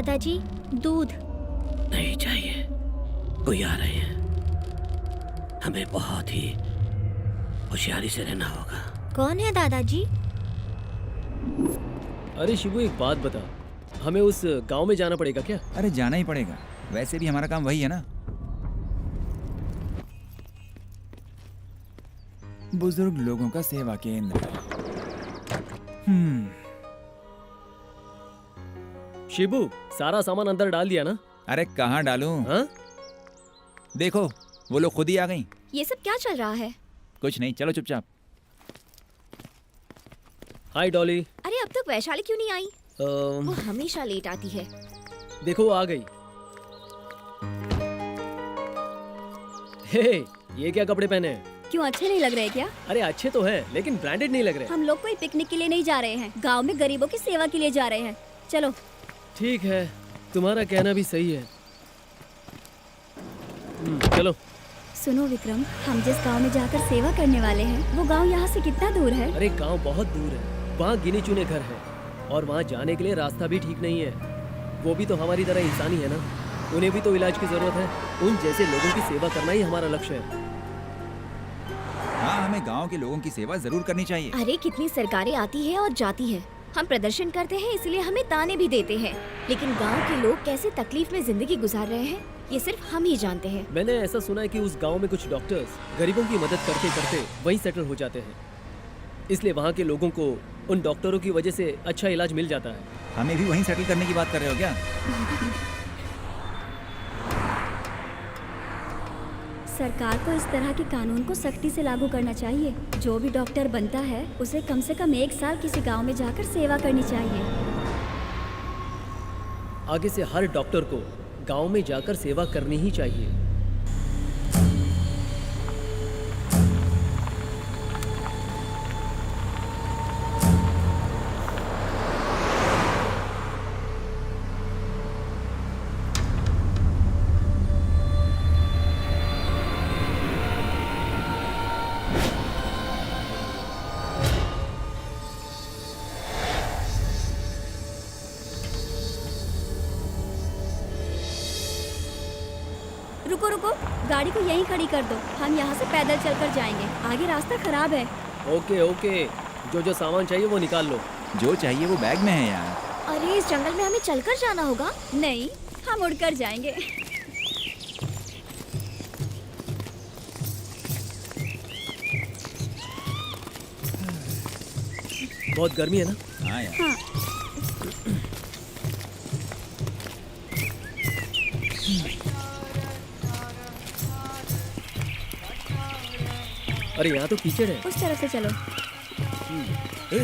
दादाजी, दूध। नहीं चाहिए, कोई आ रहे हैं। हमें बहुत ही होशियारी से रहना होगा। कौन है दादाजी? अरे शिबू, एक बात बता, हमें उस गांव में जाना पड़ेगा क्या? अरे जाना ही पड़ेगा, वैसे भी हमारा काम वही है ना। बुजुर्ग लोगों का सेवा केंद्र। शिबू, सारा सामान अंदर डाल दिया ना? अरे कहाँ डालूं? हाँ? देखो वो लोग खुद ही आ गई। ये सब क्या चल रहा है? कुछ नहीं, चलो चुपचाप। हाय डॉली। अरे अब तक वैशाली क्यों नहीं आई? वो हमेशा लेट आती है। देखो वो आ गई। हे, ये क्या कपड़े पहने हैं? क्यों, अच्छे नहीं लग रहे क्या? अरे अच्छे तो हैं, लेकिन ब्रांडेड नहीं लग रहे। हम लोग कोई पिकनिक के लिए नहीं जा रहे हैं, गांव में गरीबों की सेवा के लिए जा रहे हैं। चलो। ठीक है, तुम्हारा कहना भी सही है। चलो। सुनो विक्रम, हम जिस गांव में जाकर सेवा करने वाले हैं, वो गांव यहाँ से कितना दूर है? अरे गांव बहुत दूर है, वहाँ गिने चुने घर हैं, और वहाँ जाने के लिए रास्ता भी ठीक नहीं है। वो भी तो हमारी तरह इंसानी है ना, उन्हें भी तो इलाज की जरूरत है। उन जैसे लोगों की सेवा करना ही हमारा लक्ष्य है। हाँ, हमें गांव के लोगों की सेवा जरूर करनी चाहिए। अरे कितनी सरकारें आती है और जाती है, हम प्रदर्शन करते हैं इसलिए हमें ताने भी देते हैं, लेकिन गांव के लोग कैसे तकलीफ में जिंदगी गुजार रहे हैं ये सिर्फ हम ही जानते हैं। मैंने ऐसा सुना है कि उस गांव में कुछ डॉक्टर्स गरीबों की मदद करते करते वहीं सेटल हो जाते हैं, इसलिए वहाँ के लोगों को उन डॉक्टरों की वजह से अच्छा इलाज मिल जाता है। हमें भी वहीं सेटल करने की बात कर रहे हो क्या? सरकार को इस तरह के कानून को सख्ती से लागू करना चाहिए। जो भी डॉक्टर बनता है उसे कम से कम 1 साल किसी गांव में जाकर सेवा करनी चाहिए। आगे से हर डॉक्टर को गांव में जाकर सेवा करनी ही चाहिए। रुको रुको, गाड़ी को यहीं खड़ी कर दो, हम यहाँ से पैदल चलकर जाएंगे, आगे रास्ता खराब है। ओके ओके, जो जो सामान चाहिए वो निकाल लो। जो चाहिए वो बैग में है यार। अरे इस जंगल में हमें चलकर जाना होगा। नहीं, हम उड़कर जाएंगे। बहुत गर्मी है ना? हाँ यार। हाँ। अरे यहाँ तो कीचड़ है। उस तरफ से चलो।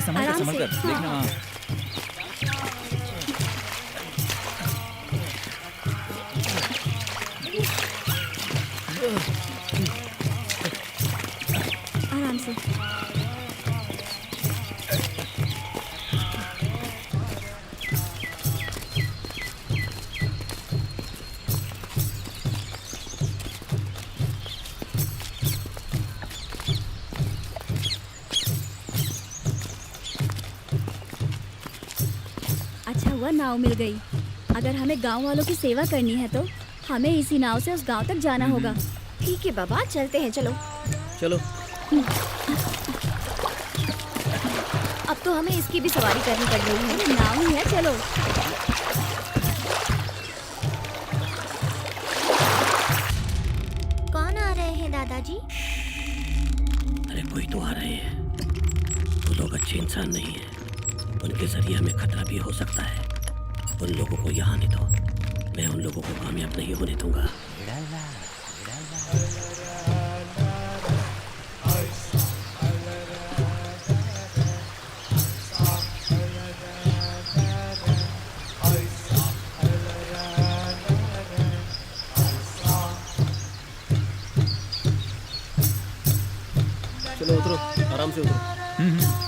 संभल कर, आराम संभल से। कर, देखना वहाँ। आराम से। अच्छा हुआ नाव मिल गई। अगर हमें गांव वालों की सेवा करनी है तो हमें इसी नाव से उस गांव तक जाना होगा। ठीक है बाबा, चलते हैं, चलो। चलो। अब तो हमें इसकी भी सवारी करनी पड़ रही है। नाव ही है, चलो। कौन आ रहे हैं दादाजी? अरे कोई तो आ रहे हैं, वो लोग अच्छे इंसान नहीं हैं, उनके जरिए हमें खतरा भी हो सकता है। उन लोगों को यहाँ नहीं दो, मैं उन लोगों को कामयाब नहीं होने दूंगा। चलो उतरो, आराम से उतरो।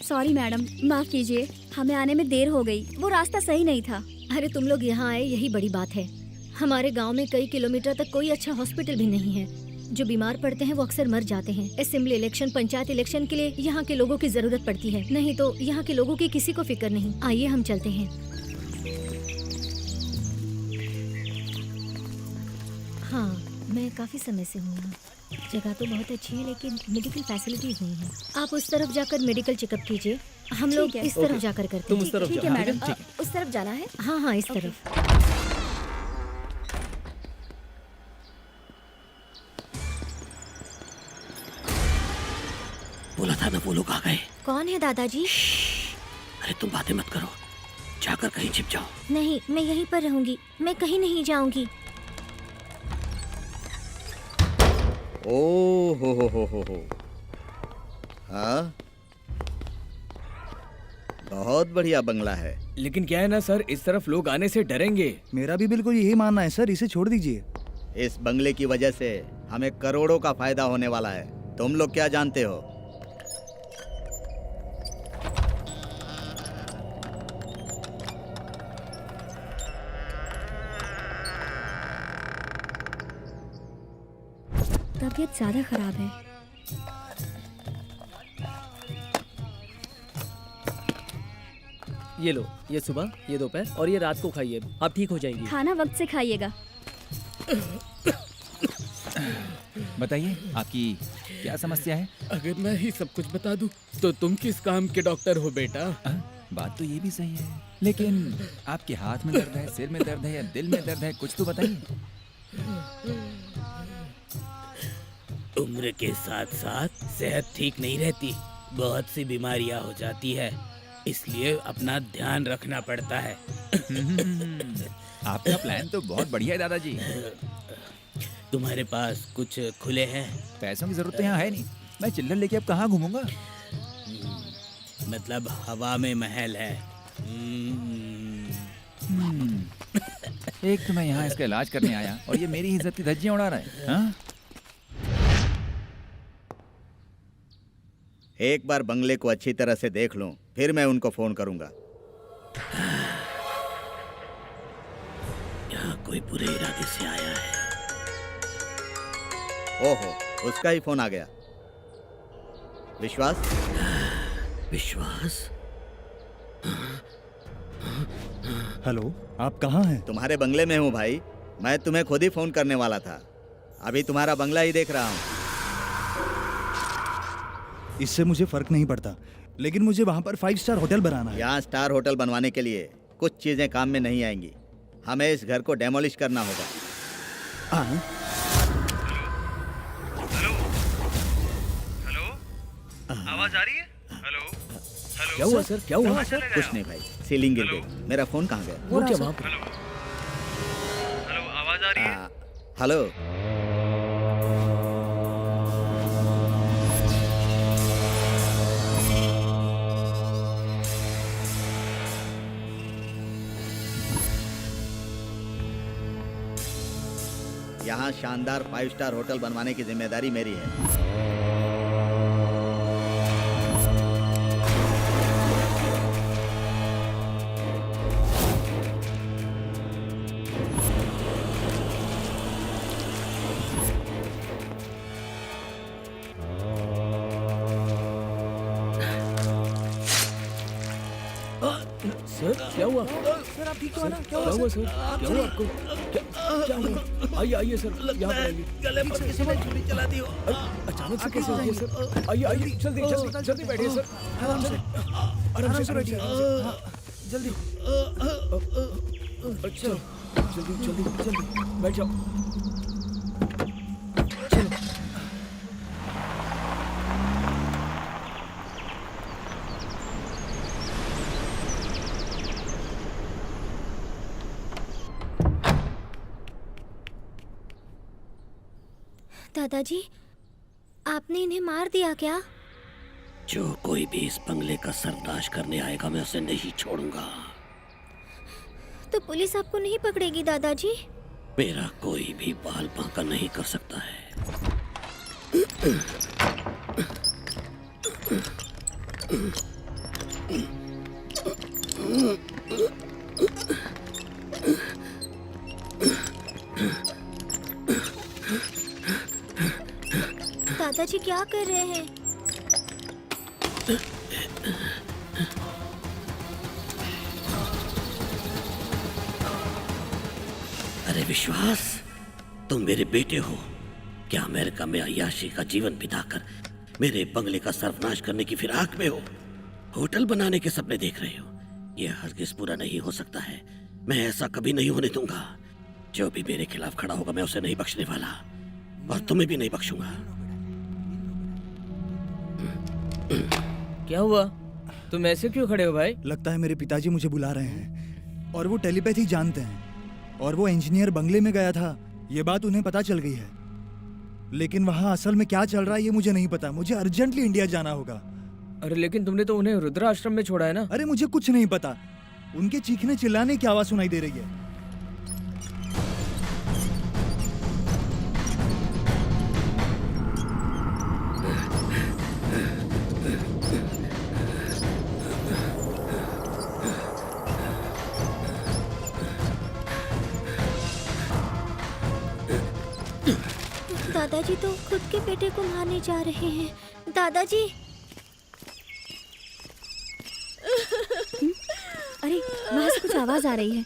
सॉरी मैडम, माफ कीजिए, हमें आने में देर हो गई। वो रास्ता सही नहीं था। अरे तुम लोग यहाँ आए यही बड़ी बात है। हमारे गांव में कई किलोमीटर तक कोई अच्छा हॉस्पिटल भी नहीं है। जो बीमार पड़ते हैं वो अक्सर मर जाते हैं। असेंबली इलेक्शन, पंचायत इलेक्शन के लिए यहाँ के लोगों की जरूरत पड़ती है, नहीं तो यहाँ के लोगों की किसी को फिक्र नहीं। आइए हम चलते हैं। हाँ, मैं काफी समय से हूँ यहाँ। जगह तो बहुत अच्छी है लेकिन मेडिकल फैसिलिटीज नहीं है। आप उस तरफ जाकर मेडिकल चेकअप कीजिए, हम लोग ठीक है। इस तरफ जाकर करते तुम हैं। उस तरफ ठीक जाओ। है मैडम, ठीक है। उस तरफ जाना है। हाँ हाँ, इस तरफ। बोला था ना वो लोग आ गए। कौन है दादाजी? अरे तुम बातें मत करो, जाकर कहीं छिप जाओ। नहीं, मैं यहीं पर रहूंगी, मैं कहीं नहीं जाऊंगी। ओ हो। हाँ, बहुत बढ़िया बंगला है। लेकिन क्या है ना सर, इस तरफ लोग आने से डरेंगे। मेरा भी बिल्कुल यही मानना है सर, इसे छोड़ दीजिए। इस बंगले की वजह से हमें करोड़ों का फायदा होने वाला है। तुम लोग क्या जानते हो? तबीयत ज्यादा खराब है। ये लो, ये सुबह, ये दोपहर और ये रात को खाइए, आप ठीक हो जाएंगी। खाना वक्त से खाइएगा। बताइए आपकी क्या समस्या है? अगर मैं ही सब कुछ बता दूं तो तुम किस काम के डॉक्टर हो बेटा? बात तो ये भी सही है, लेकिन आपके हाथ में दर्द है, सिर में दर्द है या दिल में दर्द है, कुछ तो बताइए। उम्र के साथ साथ सेहत ठीक नहीं रहती, बहुत सी बीमारियां हो जाती है, इसलिए अपना ध्यान रखना पड़ता है। आपका प्लान तो बहुत बढ़िया है दादाजी। तुम्हारे पास कुछ खुले हैं? पैसों की जरूरत तो यहाँ है नहीं, मैं चिल्लर लेके अब कहाँ घूमूंगा? मतलब हवा में महल है। एक तो मैं यहाँ इसका इलाज करने आया और ये मेरी इज्जत की धज्जियां उड़ा रहा है। हाँ? एक बार बंगले को अच्छी तरह से देख लूं, फिर मैं उनको फोन करूंगा। यहाँ कोई बुरे इरादे से आया है। ओहो, उसका ही फोन आ गया। विश्वास, विश्वास? हेलो, आप कहाँ हैं? तुम्हारे बंगले में हूँ भाई। मैं तुम्हें खुद ही फोन करने वाला था, अभी तुम्हारा बंगला ही देख रहा हूँ। इससे मुझे फर्क नहीं पड़ता, लेकिन मुझे वहाँ पर 5 स्टार होटल बनाना है। यहाँ स्टार होटल बनवाने के लिए कुछ चीजें काम में नहीं आएंगी। हमें इस घर को डेमोलिश करना होगा। हाँ? आवाज आ रही है? हेलो क्या हुआ सर, क्या हुआ सर? कुछ नहीं भाई, सीलिंग गिर गई। मेरा फोन कहाँ गया? वो क्या वहाँ पर? हेलो, आवाज आ रही है? हेलो, यहाँ शानदार 5 स्टार होटल बनवाने की जिम्मेदारी मेरी है। सर क्या हुआ? सर आप ठीक हो ना? क्या हुआ सर? क्या हुआ आपको? क्या हुआ? आइए आइए सर, यहाँ पर आइए। गले पर किसी ने छुरी चला दी हो। अचानक से कैसे हो गया सर? आइए आइए, जल्दी जल्दी जल्दी बैठिए सर। आराम से बैठिए, जल्दी। अच्छा, जल्दी जल्दी जल्दी बैठ जाओ। चलो। दादाजी, आपने इन्हें मार दिया क्या? जो कोई भी इस बंगले का सर्वनाश करने आएगा मैं उसे नहीं छोड़ूंगा। तो पुलिस आपको नहीं पकड़ेगी दादाजी? मेरा कोई भी बाल बांका नहीं कर सकता है। दादाजी क्या कर रहे हैं? अरे विश्वास, तुम मेरे बेटे हो क्या? अमेरिका में अय्याशी का जीवन बिताकर मेरे बंगले का सर्वनाश करने की फिराक में हो? होटल बनाने के सपने देख रहे हो? यह हरगिज पूरा नहीं हो सकता है। मैं ऐसा कभी नहीं होने दूंगा। जो भी मेरे खिलाफ खड़ा होगा मैं उसे नहीं बख्शने वाला, और तुम्हें भी नहीं बख्शूंगा। क्या हुआ? तुम ऐसे क्यों खड़े हो भाई? लगता है मेरे पिताजी मुझे बुला रहे हैं और वो टेलीपैथी जानते हैं और वो इंजीनियर बंगले में गया था। ये बात उन्हें पता चल गई है, लेकिन वहाँ असल में क्या चल रहा है ये मुझे नहीं पता। मुझे अर्जेंटली इंडिया जाना होगा। अरे लेकिन तुमने तो उन्हें रुद्र आश्रम में छोड़ा है ना? अरे मुझे कुछ नहीं पता। उनके चीखने चिल्लाने की आवाज सुनाई दे रही है। दादाजी तो खुद के बेटे को मारने जा रहे हैं। दादाजी! अरे वहाँ से कुछ आवाज आ रही है।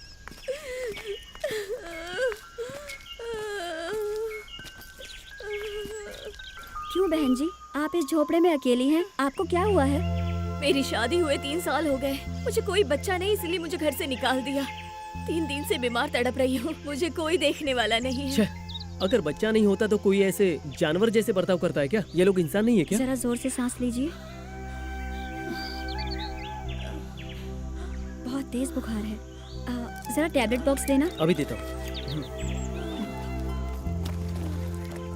क्यों बहन जी, आप इस झोपड़े में अकेली हैं? आपको क्या हुआ है? मेरी शादी हुए 3 साल हो गए। मुझे कोई बच्चा नहीं, इसलिए मुझे घर से निकाल दिया। 3 दिन से बीमार तड़प रही हूँ। मुझे कोई देखने वाला नहीं है। अगर बच्चा नहीं होता तो कोई ऐसे जानवर जैसे बर्ताव करता है क्या? ये लोग इंसान नहीं है क्या? जरा जोर से सांस लीजिए। बहुत तेज बुखार है। जरा टैबलेट बॉक्स देना। अभी देता हूँ।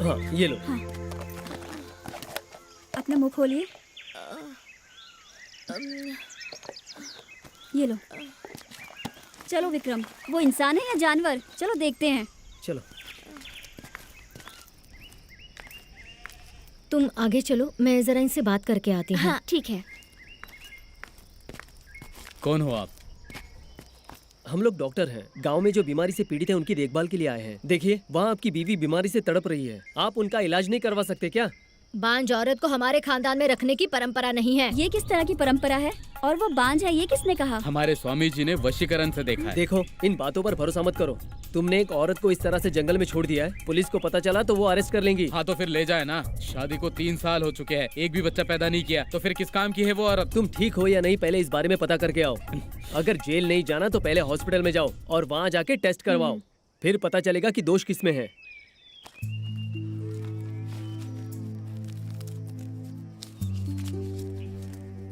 हाँ ये लो। हाँ। अपना मुंह खोलिए। ये लो। चलो विक्रम, वो इंसान है या जानवर? चलो देखते हैं। चलो। तुम आगे चलो, मैं जरा इनसे बात करके आती हूँ। हाँ ठीक है। कौन हो आप? हम लोग डॉक्टर हैं। गांव में जो बीमारी से पीड़ित हैं उनकी देखभाल के लिए आए हैं। देखिए वहाँ आपकी बीवी बीमारी से तड़प रही है। आप उनका इलाज नहीं करवा सकते क्या? बांझ औरत को हमारे खानदान में रखने की परंपरा नहीं है। ये किस तरह की परंपरा है? और वो बांझ है, ये किसने कहा? हमारे स्वामी जी ने वशीकरण से देखा है। देखो इन बातों पर भरोसा मत करो। तुमने एक औरत को इस तरह से जंगल में छोड़ दिया है। पुलिस को पता चला तो वो अरेस्ट कर लेंगी। हाँ तो फिर ले जाए ना। शादी को 3 साल हो चुके हैं, एक भी बच्चा पैदा नहीं किया, तो फिर किस काम की है वो औरत? तुम ठीक हो या नहीं पहले इस बारे में पता करके आओ। अगर जेल नहीं जाना तो पहले हॉस्पिटल में जाओ और वहाँ जाके टेस्ट करवाओ, फिर पता चलेगा कि दोष किसमें है।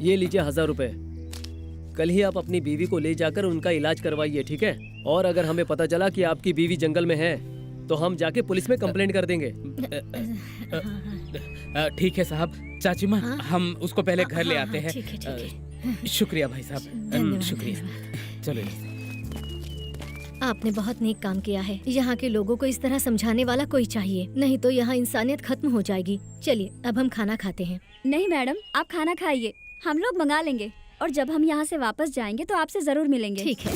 ये लीजिए 1000 रुपए। कल ही आप अपनी बीवी को ले जाकर उनका इलाज करवाइए, ठीक है? और अगर हमें पता चला कि आपकी बीवी जंगल में है तो हम जाके पुलिस में कंप्लेंट कर देंगे। ठीक है साहब। चाची माँ, हम उसको पहले घर ले आते हैं। ठीक है, ठीक है। शुक्रिया भाई साहब, धन्यवाद, शुक्रिया। चलो। आपने बहुत नेक काम किया है। यहाँ के लोगों को इस तरह समझाने वाला कोई चाहिए, नहीं तो यहाँ इंसानियत खत्म हो जाएगी। चलिए अब हम खाना खाते हैं। नहीं मैडम, आप खाना खाइए, हम लोग मंगा लेंगे। और जब हम यहाँ से वापस जाएंगे तो आपसे जरूर मिलेंगे। ठीक है।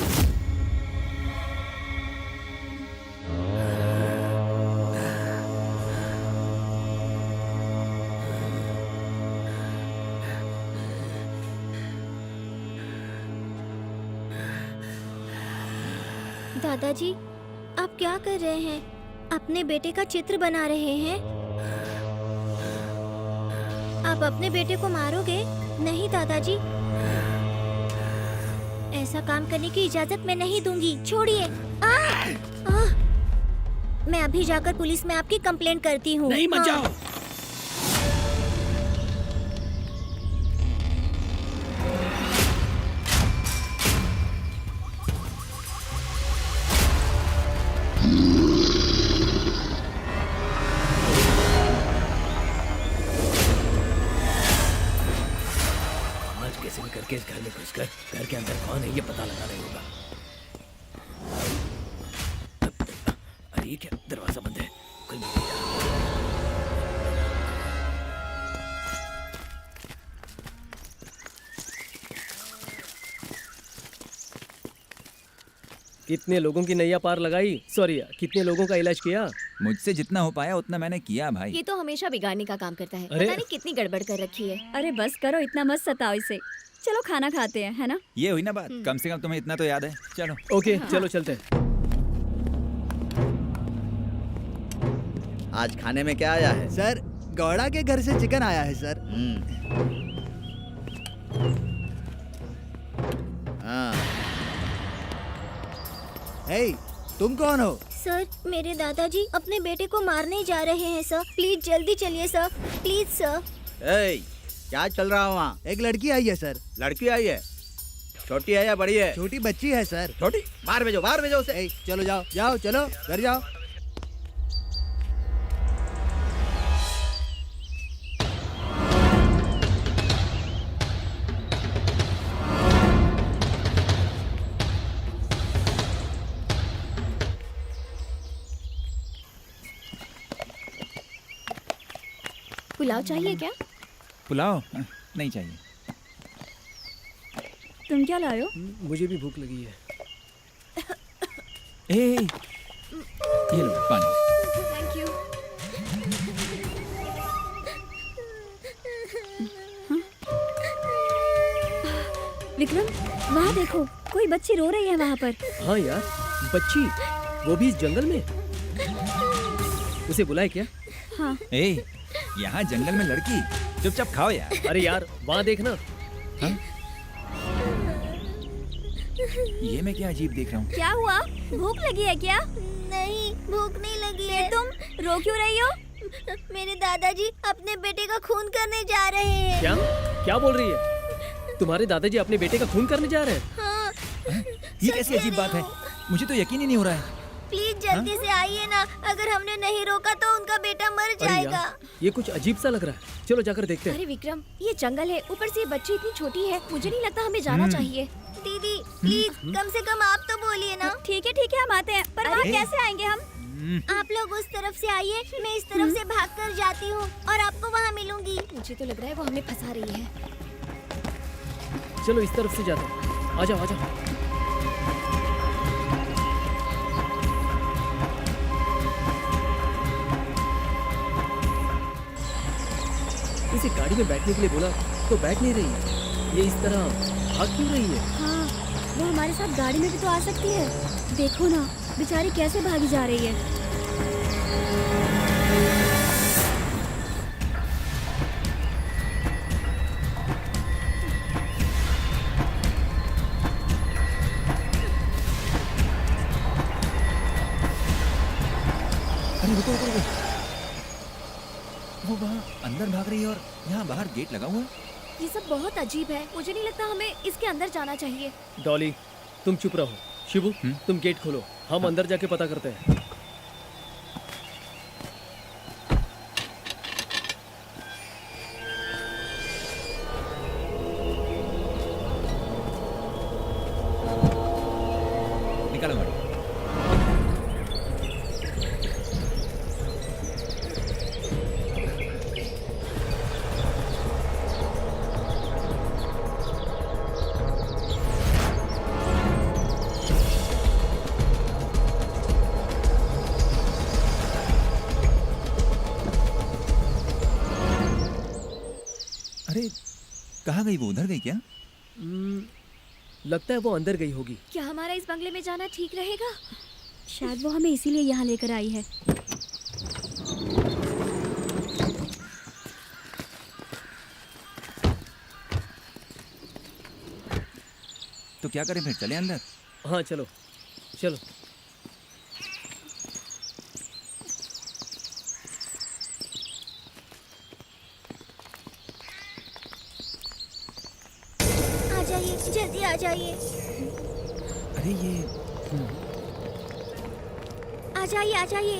दादाजी, आप क्या कर रहे हैं? अपने बेटे का चित्र बना रहे हैं? आप अपने बेटे को मारोगे? नहीं दादाजी, ऐसा काम करने की इजाजत मैं नहीं दूंगी। छोड़िए। मैं अभी जाकर पुलिस में आपकी कंप्लेंट करती हूँ। नहीं मत जाओ। कैसे भी करके इस घर में घुसकर घर के अंदर कौन है ये पता लगाना होगा। अरे ये क्या, दरवाजा बंद है, कोई मिल नहीं रहा। कितने लोगों की नैया पार लगाई, सॉरी कितने लोगों का इलाज किया। मुझसे जितना हो पाया उतना मैंने किया भाई। ये तो हमेशा बिगाड़ने का काम करता है। अरे! पता नहीं कितनी गड़बड़ कर रखी है। अरे बस करो, इतना मत सताओ इसे। चलो खाना खाते हैं, है ना? ये हुई ना बात, कम से कम तुम्हें इतना तो याद है। चलो ओके चलो चलते हैं। आज खाने में क्या आया है? सर गौड़ा के घर से चिकन आया है सर। हाँ। हे, तुम कौन हो? सर मेरे दादाजी अपने बेटे को मारने जा रहे हैं सर। प्लीज जल्दी चलिए सर, प्लीज सर। ए, क्या चल रहा है वहाँ? एक लड़की आई है सर। लड़की आई है? छोटी है या बड़ी है? छोटी बच्ची है सर। छोटी? बाहर भेजो उसे। ए, चलो जाओ जाओ, चलो घर जाओ। पुलाव चाहिए क्या? पुलाव नहीं चाहिए। तुम क्या लाए हो? मुझे भी भूख लगी है। ए, ये लो पानी। Thank you. विक्रम, वहाँ देखो, कोई बच्ची रो रही है वहाँ पर। हाँ यार, बच्ची, वो भी इस जंगल में। उसे बुलाए क्या? हाँ। ए, यहाँ जंगल में लड़की, चुपचाप खाओ यार। अरे यार वहाँ देखना। हाँ? ये मैं क्या अजीब देख रहा हूँ? क्या हुआ? भूख लगी है क्या? नहीं भूख नहीं लगी फिर है। तुम रो क्यों रही हो? मेरे दादाजी अपने बेटे का खून करने जा रहे हैं। क्या क्या बोल रही है? तुम्हारे दादाजी अपने बेटे का खून करने जा रहे हैं? हाँ। ये कैसी अजीब बात है? मुझे तो यकीन ही नहीं हो रहा है। प्लीज जल्दी से आइए ना, अगर हमने नहीं रोका तो उनका बेटा मर अरे जाएगा। यार, ये कुछ अजीब सा लग रहा है। चलो जाकर देखते हैं। अरे विक्रम, ये जंगल है, ऊपर से ये बच्ची इतनी छोटी है, मुझे नहीं लगता हमें जाना चाहिए। दीदी प्लीज कम से कम आप तो बोलिए ना। ठीक है हम आते हैं, पर वहाँ कैसे आएंगे हम? आप लोग उस तरफ से आइए, मैं इस तरफ से भाग कर जाती हूँ और आपको वहाँ मिलूंगी। मुझे तो लग रहा है वो हमें फंसा रही है। चलो इस तरफ से जाते हैं। आ जाओ आ जाओ। इसे गाड़ी में बैठने के लिए बोला तो बैठ नहीं रही। ये इस तरह भाग क्यों रही है? हाँ, वो हमारे साथ गाड़ी में भी तो आ सकती है। देखो ना, बेचारी कैसे भागी जा रही है। अरे रुको रुको रुको। वो वहाँ अंदर भाग रही है और यहाँ बाहर गेट लगा हुआ है। ये सब बहुत अजीब है, मुझे नहीं लगता हमें इसके अंदर जाना चाहिए। डॉली तुम चुप रहो। शिबू तुम गेट खोलो, हम अंदर जाके पता करते हैं। निकालो गाड़ी। अरे कहाँ गई वो? उधर गई क्या? लगता है वो अंदर गई होगी। क्या हमारा इस बंगले में जाना ठीक रहेगा? शायद वो हमें इसीलिए यहाँ लेकर आई है। तो क्या करें फिर, चले अंदर? हाँ चलो चलो। आ जाइए, जल्दी आ जाइए। अरे ये आ जाइए आ जाइए।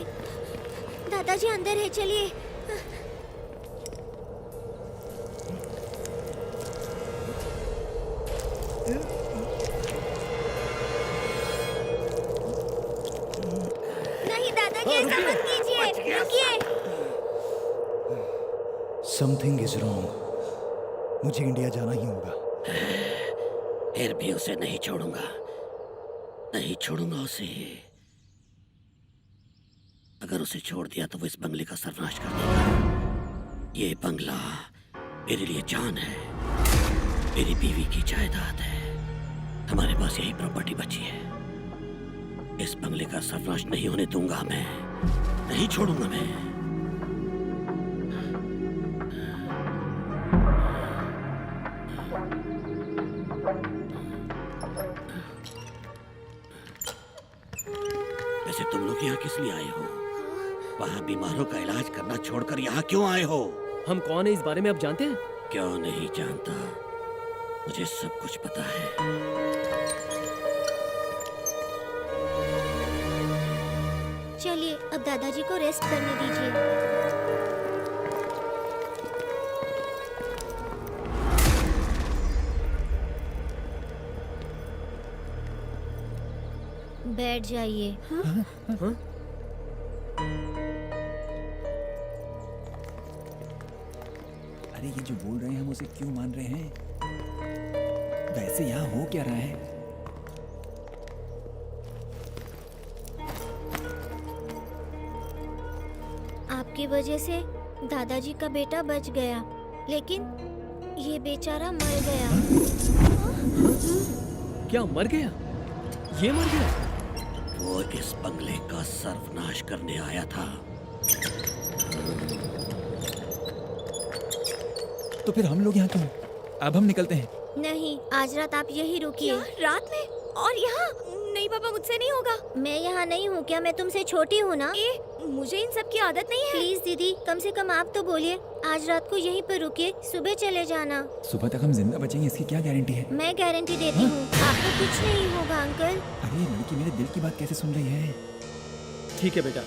दादाजी अंदर है, चलिए। नहीं दादाजी, ऐसा मत कीजिए, रुकिए। Something is wrong. मुझे इंडिया जाना ही होगा। फिर भी उसे नहीं छोड़ूंगा। नहीं छोड़ूंगा उसे। अगर उसे छोड़ दिया तो वो इस बंगले का सर्वनाश कर देगा। ये बंगला मेरे लिए जान है, मेरी बीवी की जायदाद है। हमारे पास यही प्रॉपर्टी बची है। इस बंगले का सर्वनाश नहीं होने दूंगा मैं, नहीं छोड़ूंगा मैं। वैसे तुम लोग यहाँ किस लिए आए हो? वहाँ बीमारों का इलाज करना छोड़कर यहाँ क्यों आए हो? हम कौन है इस बारे में आप जानते हैं? क्यों नहीं जानता, मुझे सब कुछ पता है। चलिए अब दादाजी को रेस्ट करने दीजिए। बैठ जाइए। हाँ? अरे ये जो बोल रहे हैं हम उसे क्यों मान रहे हैं? वैसे यहाँ हो क्या रहा है? आपकी वजह से दादाजी का बेटा बच गया, लेकिन ये बेचारा मर गया। क्या मर गया? ये मर गया? वो इस बंगले का सर्वनाश करने आया था। तो फिर हम लोग यहाँ क्यों? अब हम निकलते हैं। नहीं, आज रात आप यही रुकिए। रात में और यहाँ? नहीं पापा, मुझसे नहीं होगा। मैं यहाँ नहीं हूँ क्या? मैं तुमसे छोटी हूँ ना। मुझे इन सब की आदत नहीं है। प्लीज दीदी, कम से कम आप तो बोलिए। आज रात को यहीं पर रुकिए, सुबह चले जाना। सुबह तक हम जिंदा बचेंगे इसकी क्या गारंटी है? मैं गारंटी देती हूँ, आपको कुछ नहीं होगा अंकल। अरे ये लड़की मेरे दिल की बात कैसे सुन रही है? ठीक है बेटा,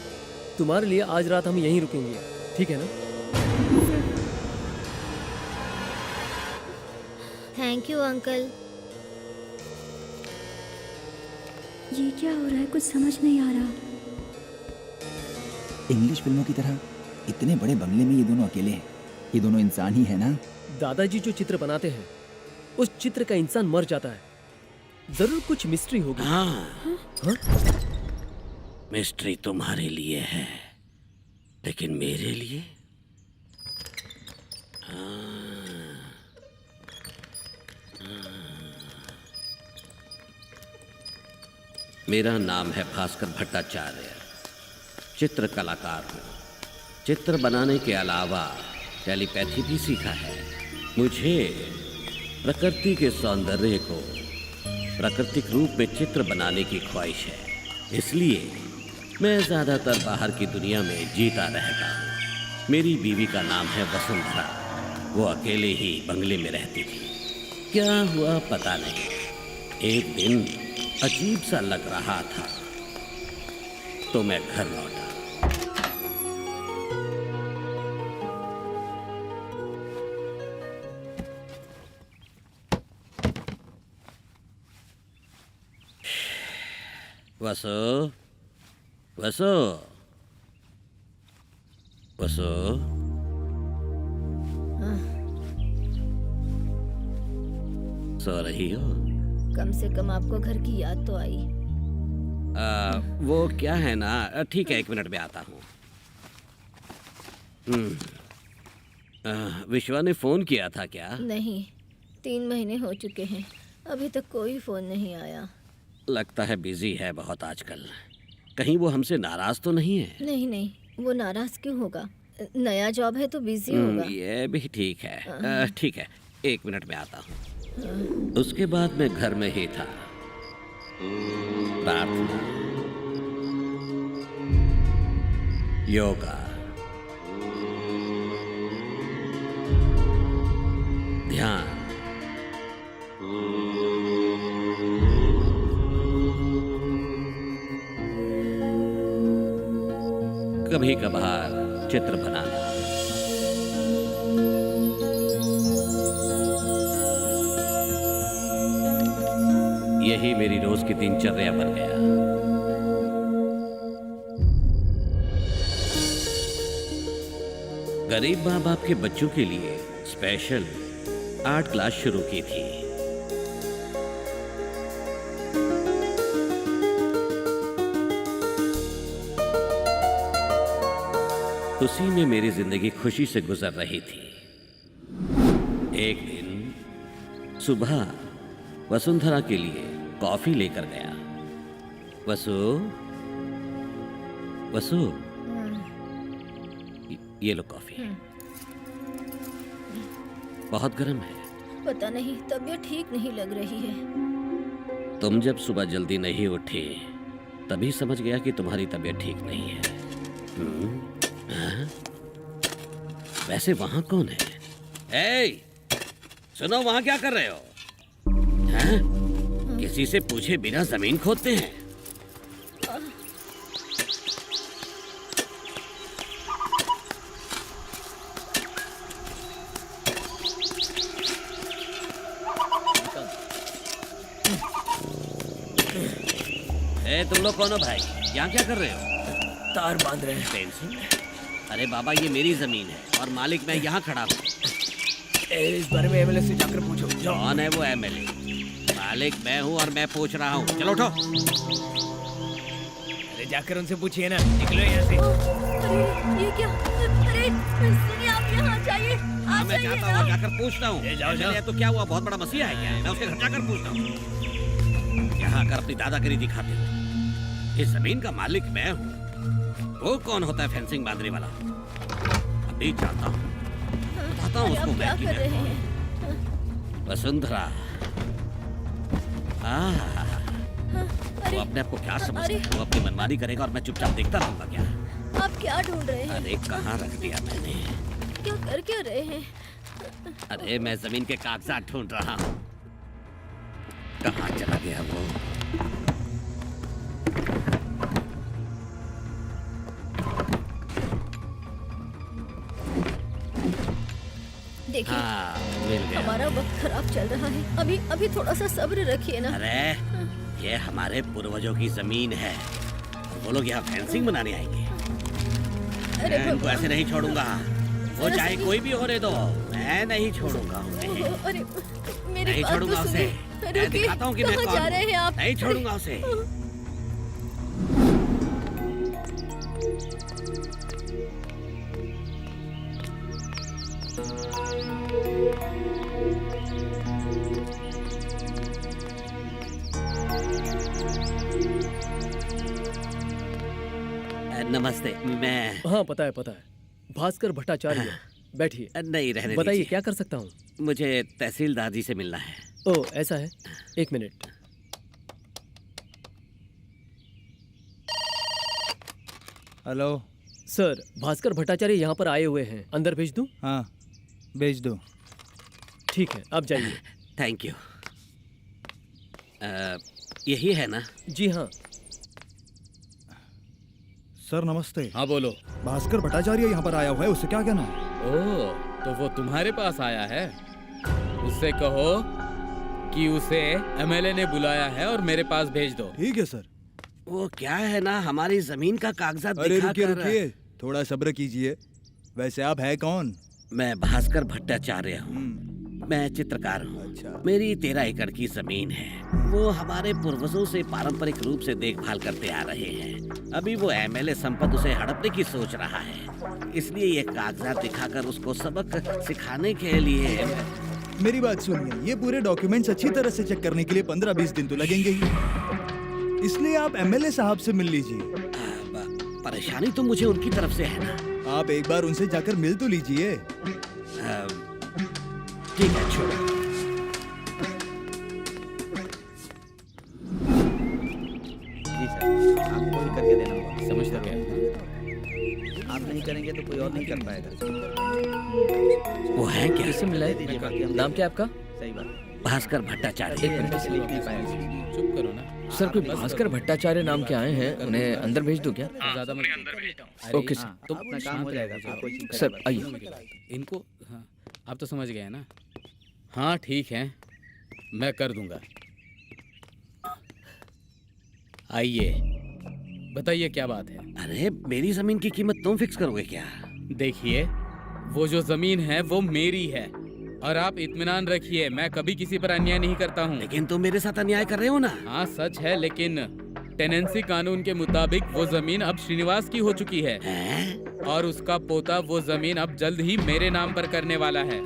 तुम्हारे लिए आज रात हम यहीं रुकेंगे, ठीक है ना? Thank you uncle. ये क्या हो रहा है, कुछ समझ नहीं आ रहा। इंग्लिश फिल्मों की तरह इतने बड़े बंगले में ये दोनों अकेले हैं। ये दोनों इंसान ही है ना? दादाजी जो चित्र बनाते हैं, उस चित्र का इंसान मर जाता है। जरूर कुछ मिस्ट्री होगी। हाँ, हाँ? मिस्ट्री तुम्हारे लिए है, लेकिन मेरे लिए? मेरा नाम है भास्कर भट्टाचार्य, चित्र कलाकार हूँ। चित्र बनाने के अलावा टेलीपैथी भी सीखा है। मुझे प्रकृति के सौंदर्य को प्राकृतिक रूप में चित्र बनाने की ख्वाहिश है, इसलिए मैं ज़्यादातर बाहर की दुनिया में जीता रहता हूँ। मेरी बीवी का नाम है वसुंधरा। वो अकेले ही बंगले में रहती थी। क्या हुआ पता नहीं, एक दिन अजीब सा लग रहा था तो मैं घर लौटा। वसु, वसु, वसु, सो रही हो? कम से कम आपको घर की याद तो आई। वो क्या है ना, ठीक है 1 मिनट में आता हूँ। विश्वा ने फोन किया था क्या? नहीं, 3 महीने हो चुके हैं, अभी तक कोई फोन नहीं आया। लगता है बिजी है बहुत आजकल। कहीं वो हमसे नाराज तो नहीं है? नहीं नहीं, वो नाराज क्यों होगा? नया जॉब है तो बिजी होगा। ये भी ठीक है। ठीक है 1 मिनट में आता हूँ। उसके बाद मैं घर में ही था। प्रार्थना, योगा, ध्यान, कभी कभार चित्र बनाना। यही मेरी रोज की दिनचर्या बन गया। गरीब माँ बाप के बच्चों के लिए स्पेशल आर्ट क्लास शुरू की थी। उसी में मेरी जिंदगी खुशी से गुजर रही थी। एक दिन सुबह वसुंधरा के लिए कॉफी लेकर गया। वसु, वसु, ये लो कॉफी। बहुत गर्म है। पता नहीं, तबीयत ठीक नहीं लग रही है। तुम जब सुबह जल्दी नहीं उठी तभी समझ गया कि तुम्हारी तबीयत ठीक नहीं है। हाँ? वैसे वहां कौन है? सुनो, वहां क्या कर रहे हो? हैं? किसी से पूछे बिना जमीन खोदते हैं? तुम लोग कौन हो भाई? यहाँ क्या कर रहे हो? तार बांध रहे हैं। फेंसिंग? अरे बाबा, ये मेरी जमीन है और मालिक मैं यहाँ खड़ा हूँ। इस बारे में एमएलए से जाकर पूछो। कौन है वो एमएलए? मालिक मैं हूँ और मैं पूछ रहा हूँ। चलो उठो। अरे जाकर उनसे पूछिए ना। निकलो यहाँ से। अरे ये क्या? अरे सुनिए, आप यहाँ जाइए। हाँ, मैं जाता हूँ, जाकर पूछता हूँ। जाओ, जाओ। तो क्या हुआ? बहुत बड़ा मसीहा है क्या? मैं उसके घर जाकर पूछता हूँ। यहाँ आकर अपनी दादागिरी दिखाते हो। इस जमीन का मालिक मैं हूँ। वो कौन होता है फेंसिंग बांधने वाला? अभी जाता हूँ, बताता हूँ उसको मैं कि मैं कौन। वसुंधरा, वो अपने आप को क्या समझता है? वो अपनी मनमानी करेगा और मैं चुपचाप देखता रहूंगा क्या? आप क्या ढूंढ रहे हैं? अरे कहाँ रख दिया मैंने? क्या कर क्या रहे हैं? अरे मैं जमीन के कागजात ढूंढ रहा हूँ। कहाँ चला गया वो? देखिए, हाँ, मिल गया। हमारा वक्त खराब चल रहा है। अभी थोड़ा सा सब्र रखिए ना। अरे ये हमारे पूर्वजों की जमीन है। वो लोग यहाँ फेंसिंग बनाने आएंगे। अरे मैं इनको ऐसे नहीं छोड़ूंगा। वो चाहे कोई भी होने दो, मैं नहीं छोड़ूंगा उन्हें। अरे मेरी नहीं बात छोड़ूंगा तो उसे। सुनिए। मैं दिखाता हूँ कि मैं कहाँ कौन जा हूँ। रहे हैं आप? नहीं छोड़ूंगा उसे। नमस्ते, मैं हाँ, पता है। भास्कर भट्टाचार्य। बैठिए। नहीं रहने बताइए, दीजिए। क्या कर सकता हूँ? मुझे तहसीलदार जी से मिलना है। ओह, ऐसा है। एक minute. Hello sir, Bhaskar Bhattacharya यहाँ पर आए हुए हैं। अंदर भेज दूँ? हाँ, भेज दो। ठीक है, आप जाइए। Thank you. यही है ना? जी हाँ। सर नमस्ते। हाँ बोलो। भास्कर भट्टाचार्य यहाँ पर आया हुआ है, उससे क्या कहना है? ओह, तो वो तुम्हारे पास आया है? उससे कहो कि उसे एमएलए ने बुलाया है और मेरे पास भेज दो। ठीक है सर। वो क्या है ना, हमारी जमीन का कागजात अरे रुकिए दिखाकर। रुकिए, थोड़ा सब्र कीजिए। वैसे आप है कौन? मैं भास्कर भट्टाचार्य हूँ। मैं चित्रकार हूँ। अच्छा। मेरी 13 एकड़ की जमीन है। वो हमारे पूर्वजों से पारंपरिक रूप से देखभाल करते आ रहे हैं। अभी वो एमएलए संपत उसे हड़पने की सोच रहा है, इसलिए ये कागजात दिखाकर उसको सबक सिखाने के लिए। मेरी बात सुनिए, ये पूरे डॉक्यूमेंट्स अच्छी तरह से चेक करने के लिए 15-20 दिन तो लगेंगे ही, इसलिए आप एमएलए साहब से मिल लीजिए। परेशानी तो मुझे उनकी तरफ से है ना। आप एक बार उनसे जाकर मिल तो लीजिए। ठीक है, छोड़ो। जी सर, आपको ही करके देना होगा। समझ गया। आप नहीं करेंगे तो कोई और नहीं कर पाएगा। वो है क्या? किससे मिला है? दीजिए, बाकी हम नाम क्या है आपका? सही बात। भास्कर भट्टाचार्य। एक मिनट। लिख नहीं पाएंगे। चुप करो ना। सर, कोई भास्कर भट्टाचार्य नाम के आए हैं, उन्हें अंदर भेज दूं क्या? ज्यादा मत। Okay sir. हाँ, अपना काम हो जाएगा। आप कोई चिंता सर, मत आइए। इनको हाँ, आप तो समझ गए ना? हाँ ठीक है, मैं कर दूंगा। आइए, बताइए क्या बात है? अरे मेरी जमीन की कीमत तुम फिक्स करोगे क्या? देखिए, वो जो जमीन है वो मेरी है और आप इत्मीनान रखिए, मैं कभी किसी पर अन्याय नहीं करता हूँ। लेकिन तुम मेरे साथ अन्याय कर रहे हो ना। हाँ सच है, लेकिन टेनेंसी कानून के मुताबिक वो जमीन अब श्रीनिवास की हो चुकी है और उसका पोता वो जमीन अब जल्द ही मेरे नाम पर करने वाला है।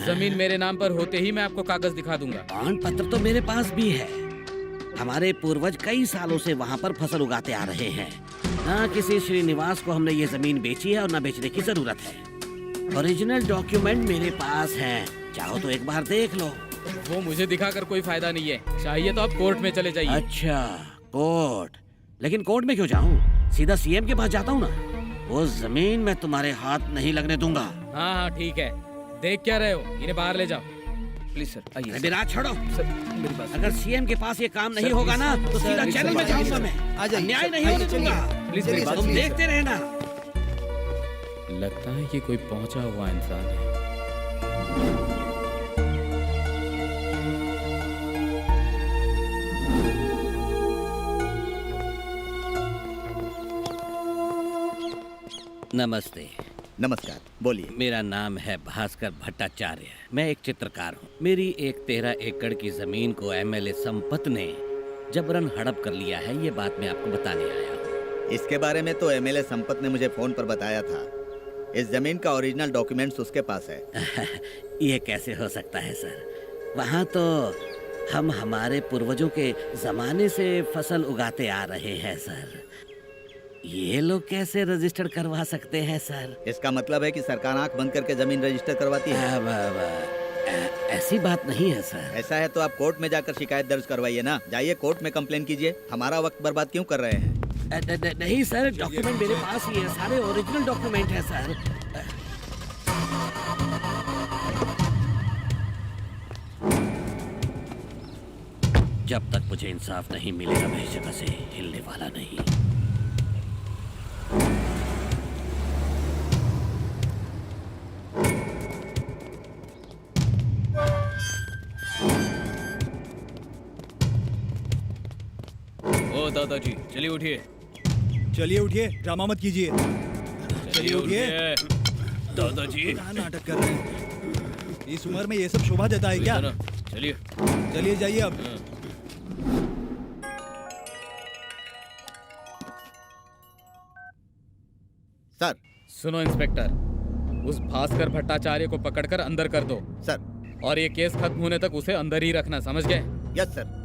जमीन मेरे नाम पर होते ही मैं आपको कागज दिखा दूंगा। बॉन्ड पत्र तो मेरे पास भी है। हमारे पूर्वज कई सालों से वहाँ पर फसल उगाते आ रहे हैं। ना किसी श्रीनिवास को हमने ये जमीन बेची है और ना बेचने की जरूरत है। ओरिजिनल डॉक्यूमेंट मेरे पास हैं। चाहो तो एक बार देख लो। वो मुझे दिखाकर कोई फायदा नहीं है। चाहिए तो आप कोर्ट में चले जाइए। अच्छा, कोर्ट? लेकिन कोर्ट में क्यों जाऊँ? सीधा सीएम के पास जाता हूँ ना। वो जमीन मैं तुम्हारे हाथ नहीं लगने दूंगा। हाँ हाँ ठीक है। देख क्या रहे हो? इन्हें बाहर ले जाओ। प्लीज सर आइए। विराट छोड़ो सर मेरी बात अगर सीएम के पास ये काम नहीं सर, होगा प्लीज, ना तो सर, सीधा प्लीज, चैनल सर, में जाऊंगा मैं। आ जाइए, अन्याय सर, नहीं आइए, होने चलिए। दूंगा। प्लीज मेरी बात तुम सुनिए, देखते रहना। लगता है कि कोई पहुंचा हुआ इंसान है। नमस्ते। नमस्कार, बोलिए। मेरा नाम है भास्कर भट्टाचार्य। मैं एक चित्रकार हूँ। मेरी एक 13 एकड़ की जमीन को एमएलए संपत ने जबरन हड़प कर लिया है। ये बात मैं आपको बताने आया हूँ। इसके बारे में तो एमएलए संपत ने मुझे फोन पर बताया था। इस जमीन का ओरिजिनल डॉक्यूमेंट्स उसके पास है। ये कैसे हो सकता है सर? वहाँ तो हम हमारे पूर्वजों के जमाने से फसल उगाते आ रहे हैं सर। ये लोग कैसे रजिस्टर करवा सकते हैं सर? इसका मतलब है कि सरकार आंख बंद करके जमीन रजिस्टर करवाती है। ऐसी बात नहीं है सर। ऐसा है तो आप कोर्ट में जाकर शिकायत दर्ज करवाइए ना। जाइए कोर्ट में कंप्लेन कीजिए। हमारा वक्त बर्बाद क्यों कर रहे हैं? नहीं सर, डॉक्यूमेंट मेरे पास ही है। सारे ओरिजिनल डॉक्यूमेंट है सर। जब तक मुझे इंसाफ नहीं मिलेगा मैं इस जगह से हिलने वाला नहीं। ओ दादाजी चलिए उठिए। चलिए उठिए, ड्रामा मत कीजिए। चलिए उठिए। दादाजी क्या नाटक कर रहे हैं? इस उम्र में ये सब शोभा देता है क्या? चलिए। चलिए जाइए अब। सर। सुनो इंस्पेक्टर, उस भास्कर भट्टाचार्य को पकड़कर अंदर कर दो। सर। और ये केस खत्म होने तक उसे अंदर ही रखना, समझ गए? Yes sir.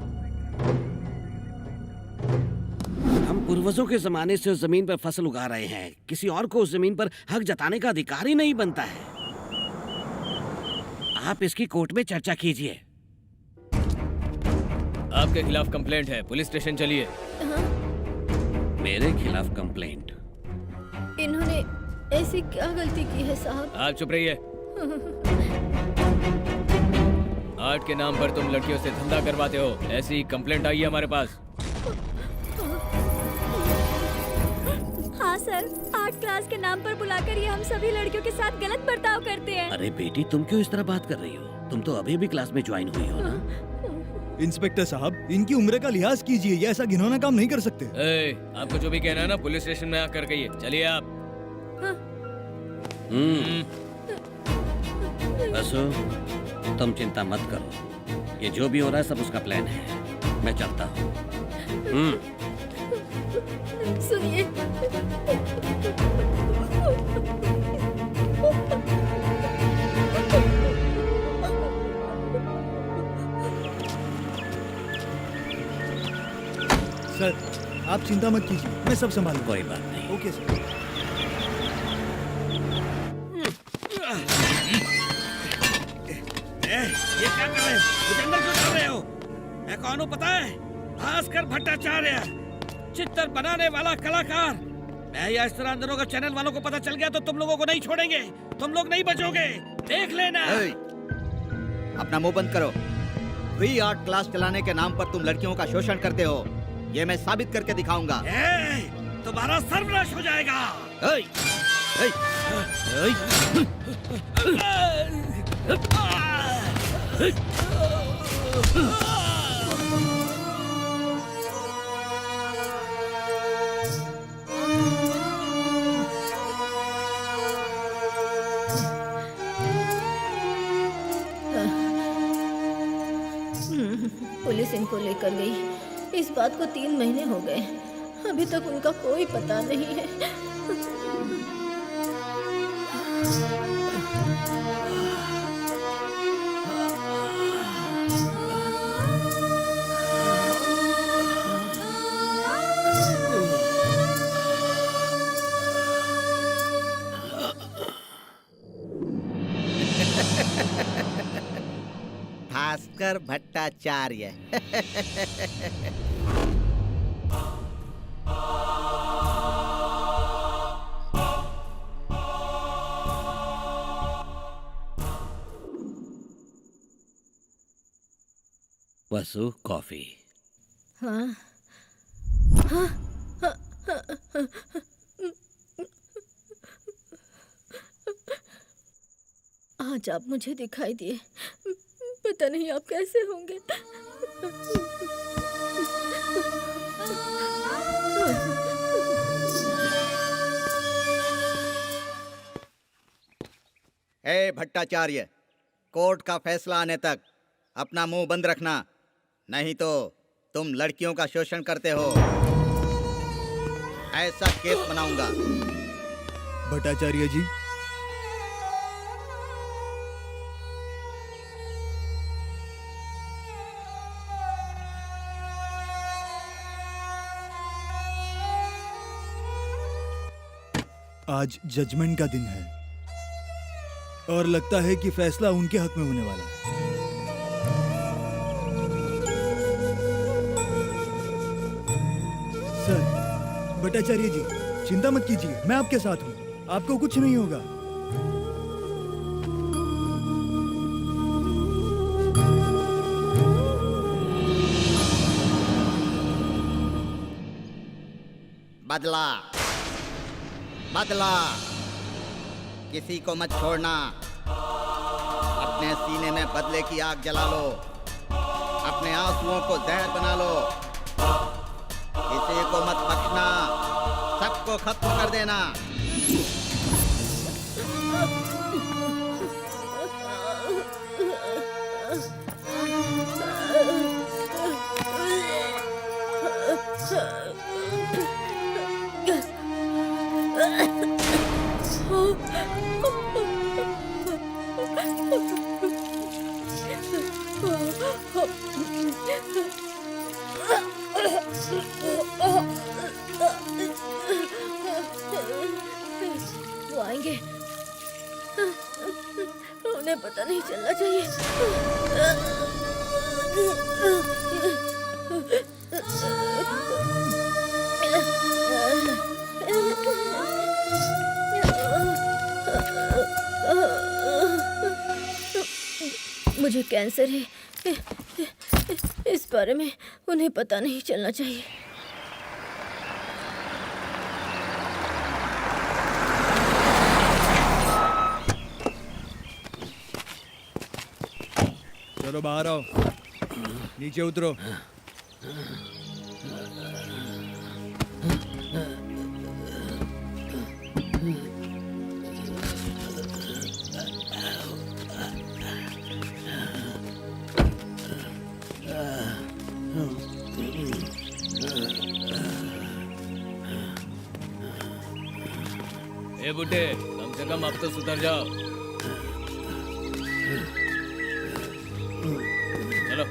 हम पूर्वजों के जमाने से उस जमीन पर फसल उगा रहे हैं। किसी और को उस जमीन पर हक जताने का अधिकार ही नहीं बनता है। आप इसकी कोर्ट में चर्चा कीजिए। आपके खिलाफ कंप्लेंट है, पुलिस स्टेशन चलिए। मेरे खिलाफ कंप्लेंट? इन्होंने ऐसी क्या गलती की है साहब? आप चुप रहिए। आर्ट के नाम पर तुम लड़कियों से धंधा करवाते हो, ऐसी कंप्लेंट आई है हमारे पास। हाँ सर, आर्ट क्लास के नाम पर बुलाकर ये हम सभी लड़कियों के साथ गलत बर्ताव करते हैं। अरे बेटी, तुम क्यों इस तरह बात कर रही हो? तुम तो अभी भी क्लास में ज्वाइन हुई हो ना। इंस्पेक्टर साहब, इनकी उम्र का लिहाज कीजिए। ये ऐसा घिनौना काम नहीं कर सकते। आपको जो भी कहना है ना पुलिस स्टेशन में आकर कहिए। चलिए आप। बसो, तुम चिंता मत करो। ये जो भी हो रहा है सब उसका प्लान है। मैं चलता हूँ। सुनिए, सर, आप चिंता मत कीजिए, मैं सब संभालूंगा। कोई बात नहीं। Okay sir. ये क्या कर रहे हो? मुझे अंदर क्यों डाल रहे हो? मैं कौन हूँ पता है? भास्कर भट्टाचार्य, चित्र बनाने वाला कलाकार। मैं या इस तरह अंदर होगा, चैनल वालों को पता चल गया तो तुम लोगों को नहीं छोड़ेंगे। तुम लोग नहीं बचोगे, देख लेना। अपना मुंह बंद करो। फ्री आर्ट क्लास चलाने के नाम पर तुम लड़कियों का शोषण करते हो, ये मैं साबित करके दिखाऊंगा। तुम्हारा सर्वनाश हो जाएगा। पुलिस इनको लेकर गई। इस बात को 3 महीने हो गए, अभी तक उनका कोई पता नहीं है। भास्कर भट्टाचार्य। वसु कॉफी। हाँ आज आप मुझे दिखाई दिए, पता नहीं आप कैसे होंगे। ए भट्टाचार्य, कोर्ट का फैसला आने तक अपना मुंह बंद रखना, नहीं तो तुम लड़कियों का शोषण करते हो। ऐसा केस बनाऊंगा। भट्टाचार्य जी, आज जजमेंट का दिन है और लगता है कि फैसला उनके हक में होने वाला है। सर, भट्टाचार्य जी, चिंता मत कीजिए, मैं आपके साथ हूँ, आपको कुछ नहीं होगा। बदला, बदला, किसी को मत छोड़ना। अपने सीने में बदले की आग जला लो, अपने आंसुओं को जहर बना लो। किसी को मत बख्शना, सबको खत्म कर देना। वो आएंगे, उन्हें पता नहीं चलना चाहिए। मुझे कैंसर है, इस बारे में उन्हें पता नहीं चलना चाहिए। चलो बाहर आओ, नीचे उतरो। ए बुड्ढे, कम से कम अब तो सुधर जाओ। चलो।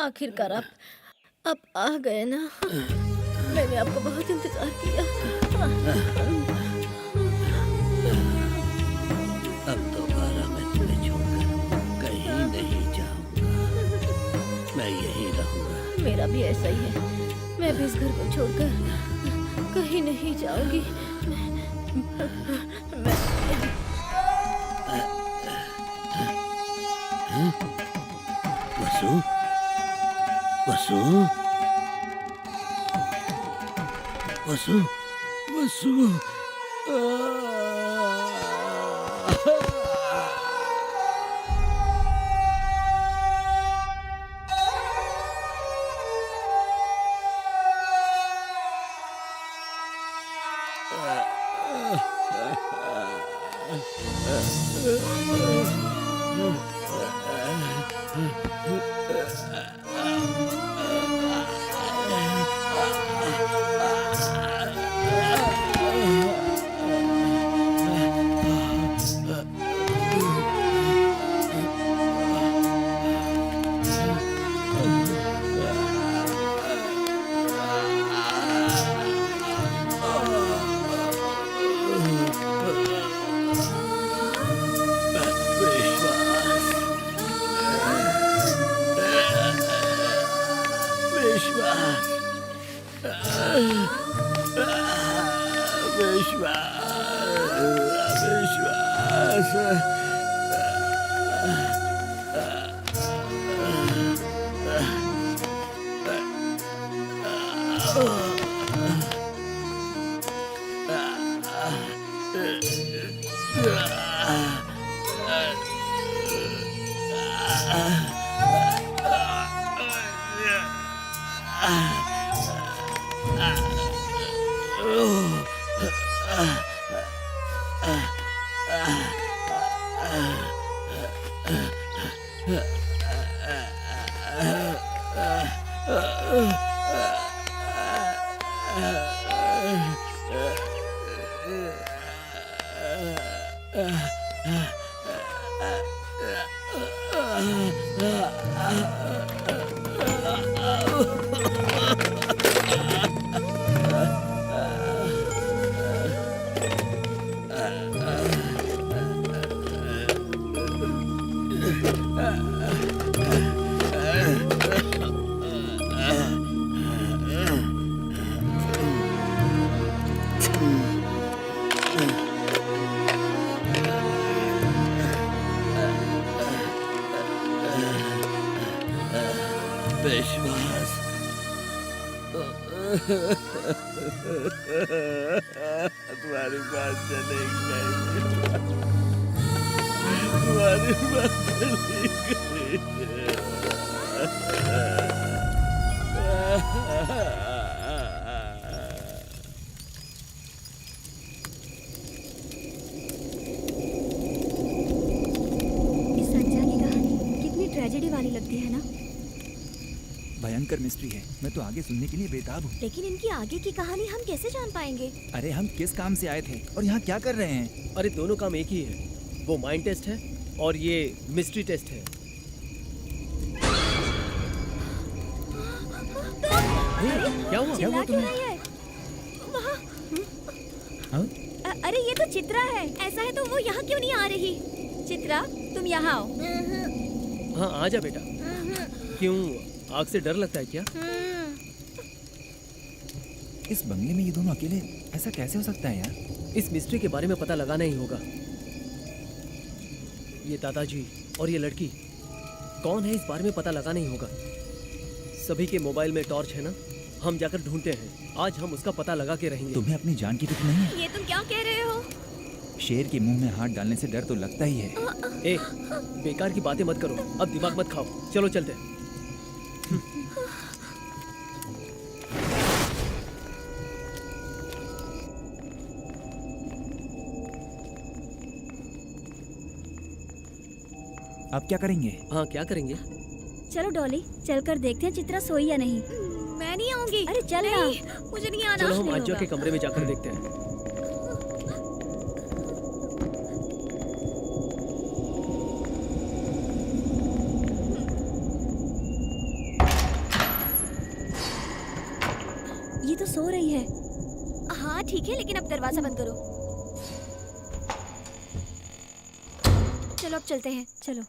आखिरकार आप आ गए ना। मैंने आपका बहुत इंतजार किया। अब दोबारा मैं तुम्हें छोड़कर कहीं नहीं जाऊंगा, मैं यहीं रहूंगा। मेरा भी ऐसा ही है, मैं भी इस घर को छोड़कर कहीं नहीं जाऊंगी। वसु, वसु, वसु, वसु। विश्वास, तुम्हारी बात चलेगी नहीं, तुम्हारी बात चलेगी। इस संजय की कहानी कितनी ट्रेजेडी वाली लगती है ना। भयंकर मिस्ट्री है, मैं तो आगे सुनने के लिए बेताब हूँ। लेकिन इनकी आगे की कहानी हम कैसे जान पाएंगे? अरे हम किस काम से आए थे और यहाँ क्या कर रहे हैं? अरे दोनों काम एक ही है, वो माइंड टेस्ट है और ये मिस्ट्री टेस्ट है। क्या हुआ? क्या हुआ तुम्हें? हाँ? अरे ये तो चित्रा है। ऐसा है तो वो यहाँ क्यों नहीं आ रही? चित्रा, तुम यहाँ आओ। हाँ आ जा बेटा। क्यों, आग से डर लगता है क्या? इस बंगले में ये दोनों अकेले, ऐसा कैसे हो सकता है यार? इस मिस्ट्री के बारे में पता लगाना ही होगा। ये दादाजी और ये लड़की कौन है, इस बारे में पता लगाना ही होगा। सभी के मोबाइल में टॉर्च है ना, हम जाकर ढूंढते हैं। आज हम उसका पता लगा के रहेंगे। तुम्हें अपनी जान की फिक्र नहीं है? ये तुम क्या कह रहे हो? शेर के मुंह में हाथ डालने से डर तो लगता ही है। ए, बेकार की बातें मत करो, अब दिमाग मत खाओ, चलो चलते हैं। अब क्या करेंगे? हाँ क्या करेंगे? चलो डॉली, चलकर देखते हैं चित्रा सोई या नहीं। मैं नहीं आऊंगी। अरे चल ना। मुझे नहीं आना। चलो हम नहीं आज्जा होगा। के कमरे में जाकर देखते हैं। ये तो सो रही है। हाँ ठीक है, लेकिन अब दरवाजा बंद करो। चलो अब चलते हैं। चलो।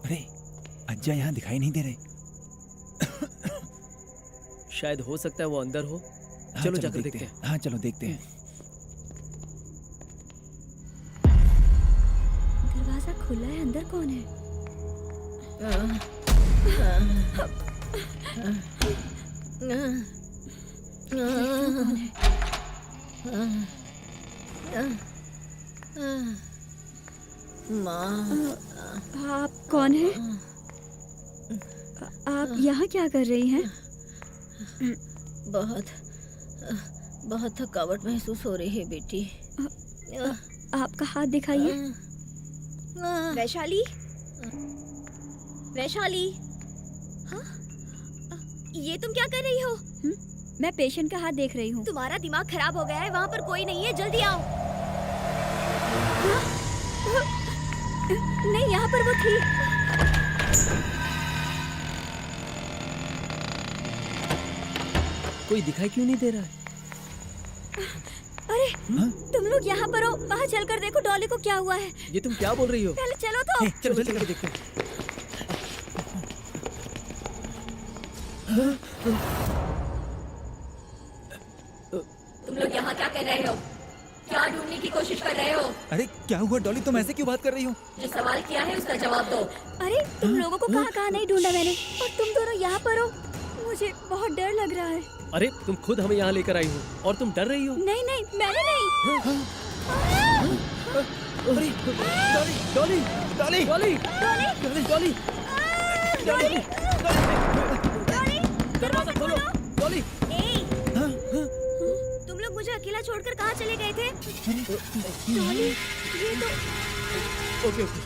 अरे अज्जा यहाँ दिखाई नहीं दे रहे। शायद हो सकता है वो अंदर हो। हाँ, चलो जाकर देखते हैं। हाँ चलो देखते हैं। दरवाजा खुला है, अंदर कौन है? आप कौन है? आप यहाँ क्या कर रही हैं? बहुत थकावट महसूस हो रही है बेटी। आपका हाथ दिखाइए। वैशाली, वैशाली, हाँ? ये तुम क्या कर रही हो? मैं पेशेंट का हाथ देख रही हूँ। तुम्हारा दिमाग खराब हो गया है, वहाँ पर कोई नहीं है, जल्दी आओ। नहीं, यहाँ पर वो थी। कोई दिखाई क्यों नहीं दे रहा है? अरे तुम लोग यहाँ पर हो, बाहर चलकर देखो डॉली को क्या हुआ है। ये तुम क्या बोल रही हो? पहले चलो तो। चलो चल के देखते हैं। तुम लोग यहाँ क्या कर रहे हो? क्या ढूंढने की कोशिश कर रहे हो? अरे क्या हुआ डॉली, तुम ऐसे क्यों बात कर रही हो? जो सवाल किया है उसका जवाब दो। अरे तुम लोगों को कहाँ नहीं ढूंढा मैंने, और तुम दोनों यहाँ पर हो। मुझे बहुत डर लग रहा है। अरे तुम खुद हमें यहाँ लेकर आई हो और तुम डर रही हो? नहीं नहीं, मैंने नहीं। अरे डॉली डॉली डॉली डॉली डॉली डॉली दरवाजा खोलो डॉली। तुम लोग मुझे अकेला छोड़कर कहाँ चले गए थे? डॉली, ये तो ओके ओके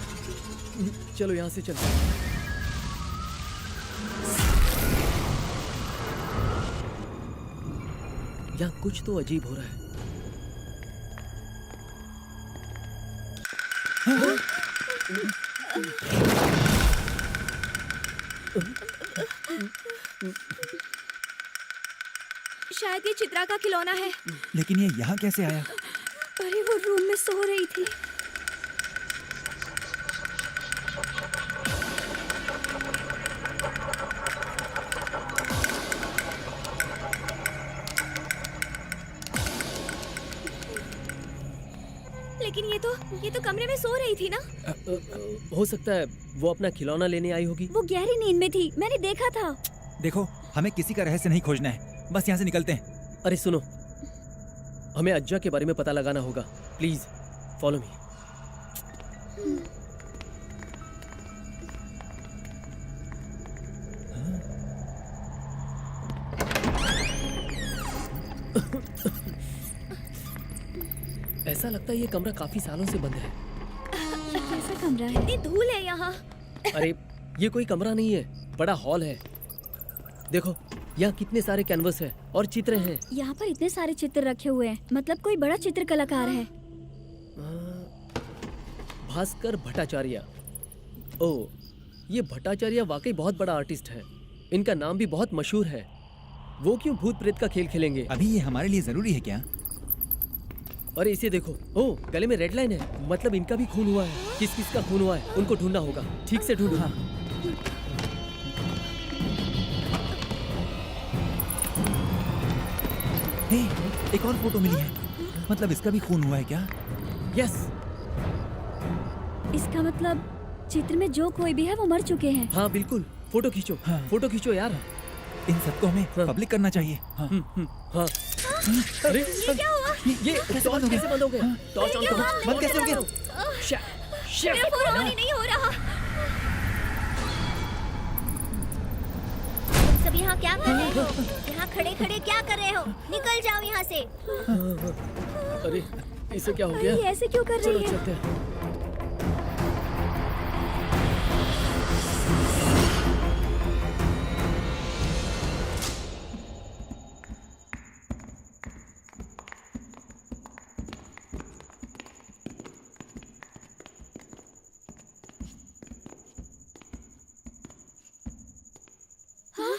चलो यहाँ से चलो। यहाँ कुछ तो अजीब हो रहा है। शायद ये चित्रा का खिलौना है। लेकिन ये यहाँ कैसे आया? अरे वो रूम में सो रही थी। लेकिन ये तो कमरे में सो रही थी ना? हो सकता है वो अपना खिलौना लेने आई होगी। वो गहरी नींद में थी, मैंने देखा था। देखो, हमें किसी का रहस्य नहीं खोजना है, बस यहाँ से निकलते हैं। अरे सुनो, हमें अज्जा के बारे में पता लगाना होगा। Please follow me. ऐसा लगता है ये कमरा काफी सालों से बंद है। कैसा कमरा है? इतनी धूल है यहाँ। अरे ये कोई कमरा नहीं है, बड़ा हॉल है। देखो यहाँ कितने सारे कैनवस है और चित्र हैं। यहाँ पर इतने सारे चित्र रखे हुए हैं, मतलब कोई बड़ा चित्र कलाकार है। भास्कर भट्टाचार्य। ओ, ये भट्टाचार्य वाकई बहुत बड़ा आर्टिस्ट है। इनका नाम भी बहुत मशहूर है। वो क्यों भूत प्रेत का खेल खेलेंगे? अभी ये हमारे लिए जरूरी है क्या? अरे इसे देखो, ओ गले में रेड लाइन है, मतलब इनका भी खून हुआ है। किस किस का खून हुआ है उनको ढूंढना होगा। ठीक से ढूंढो। हाँ। एक और फोटो मिली है, मतलब इसका भी खून हुआ है क्या? यस। इसका मतलब चित्र में जो कोई भी है वो मर चुके हैं। हाँ बिल्कुल। फोटो खींचो। हाँ। फोटो खींचो यार। इन सबको हमें पब्लिक करना चाहिए। हाँ। हाँ। अरे ये क्या हुआ? ये टॉर्च कैसे बंद हो गया? टॉर्च ऑन करो। बंद कैसे हो गया? मेरा फोन ऑन ही नहीं हो रहा। तुम सब यहाँ क्या कर रहे हो? यहाँ खड़े खड़े क्या कर रहे हो? निकल जाओ यहाँ से। अरे इसे क्या हो गया? ये ऐसे क्यों कर चलो रही है? चलते हैं।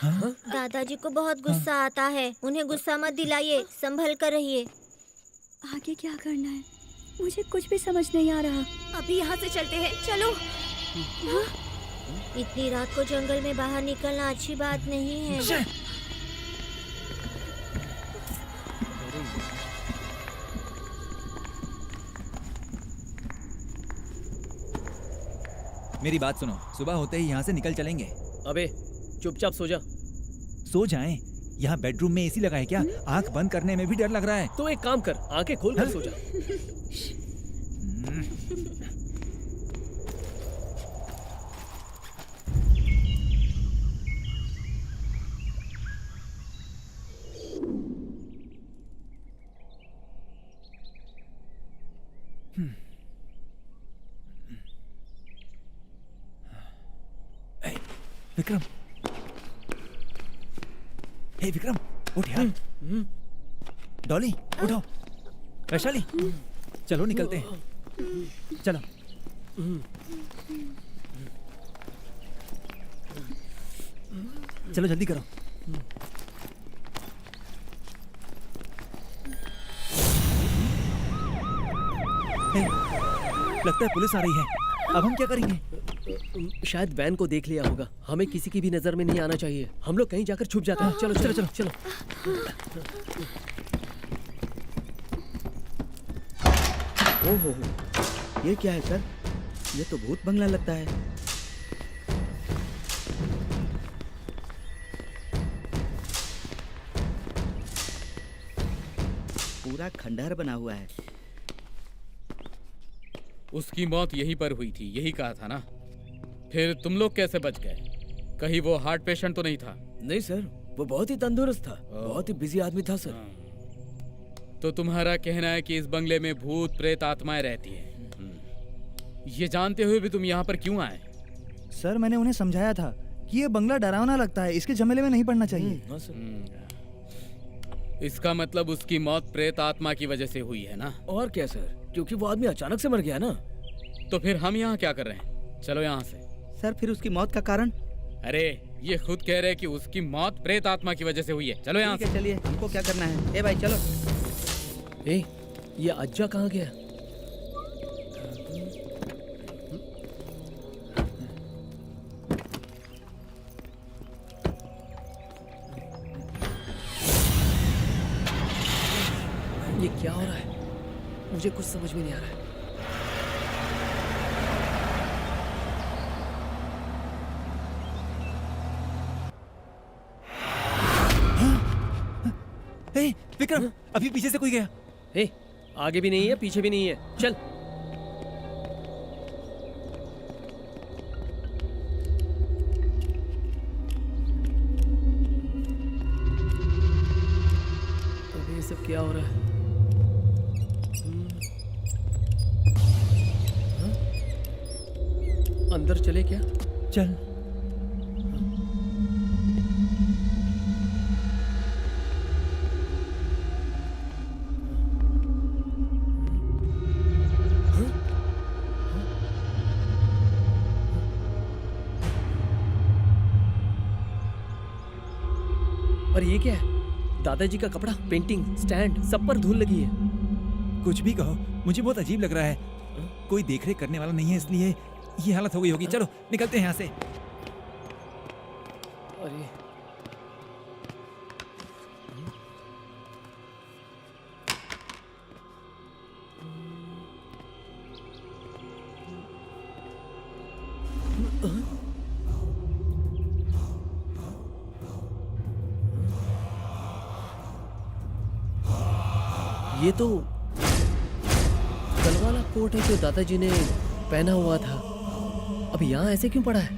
दादाजी को बहुत गुस्सा आता है, उन्हें गुस्सा मत दिलाइए, संभल कर रहिए। आगे क्या करना है मुझे कुछ भी समझ नहीं आ रहा। अभी यहाँ से चलते हैं, चलो। इतनी रात को जंगल में बाहर निकलना अच्छी बात नहीं है। मेरी बात सुनो, सुबह होते ही यहाँ से निकल चलेंगे। अबे चुपचाप सो जा। सो जाएं? यहाँ बेडरूम में एसी लगा है क्या? आंख बंद करने में भी डर लग रहा है। तो एक काम कर, आंखें खोल कर सो जा। विक्रम, हे विक्रम, उठ यार। डॉली, उठो। वैशाली, चलो निकलते हैं। चलो। चलो जल्दी करो। हे, लगता है पुलिस आ रही है। अब हम क्या करेंगे? शायद वैन को देख लिया होगा। हमें किसी की भी नजर में नहीं आना चाहिए। हम लोग कहीं जाकर छुप जाते हैं। चलो चलो चलो चलो। ओहो, ये क्या है सर? ये तो भूत बंगला लगता है। पूरा खंडहर बना हुआ है। उसकी मौत यहीं पर हुई थी, यही कहा था ना? फिर तुम लोग कैसे बच गए? कहीं वो हार्ट पेशेंट तो नहीं था? नहीं सर, वो बहुत ही तंदुरुस्त था, बहुत ही बिजी आदमी था सर। तो तुम्हारा कहना है कि इस बंगले में भूत प्रेत आत्माएं रहती हैं। ये जानते हुए भी तुम यहाँ पर क्यों आए? सर मैंने उन्हें समझाया था कि ये बंगला डरावना लगता है, इसके झमेले में नहीं पड़ना चाहिए। इसका मतलब उसकी मौत प्रेत आत्मा की वजह से हुई है ना? और क्या सर, क्योंकि वो आदमी अचानक से मर गया ना। तो फिर हम यहाँ क्या कर रहे हैं? चलो यहाँ से। सर फिर उसकी मौत का कारण? अरे ये खुद कह रहे हैं कि उसकी मौत प्रेत आत्मा की वजह से हुई है। चलो यहाँ से। चलिए, हमको क्या करना है? ए भाई चलो। ए, ये अज्जा कहाँ गया? ये क्या हो रहा है? मुझे कुछ समझ में नहीं आ रहा है। हे विक्रम, अभी पीछे से कोई गया। हे, आगे भी नहीं है, पीछे भी नहीं है। चल। अबे ये सब क्या हो रहा है? हाँ? अंदर चले क्या? चल। और ये क्या है? दादाजी का कपड़ा, पेंटिंग, स्टैंड, सब पर धूल लगी है। कुछ भी कहो, मुझे बहुत अजीब लग रहा है। कोई देखरेख करने वाला नहीं है, इसलिए ये हालत हो गई होगी। चलो निकलते हैं यहाँ से। अरे ये तो कल वाला कोट है जो दादाजी ने पहना हुआ था। अब यहाँ ऐसे क्यों पड़ा है?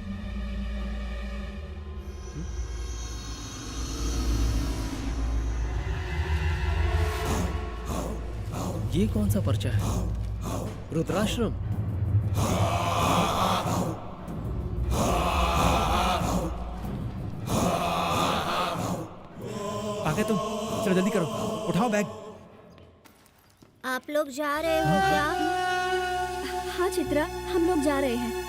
ये कौन सा पर्चा है? रुद्राश्रम। आ गए तुम? चलो जल्दी करो, उठाओ बैग। आप लोग जा रहे हो क्या? हाँ चित्रा, हम लोग जा रहे हैं।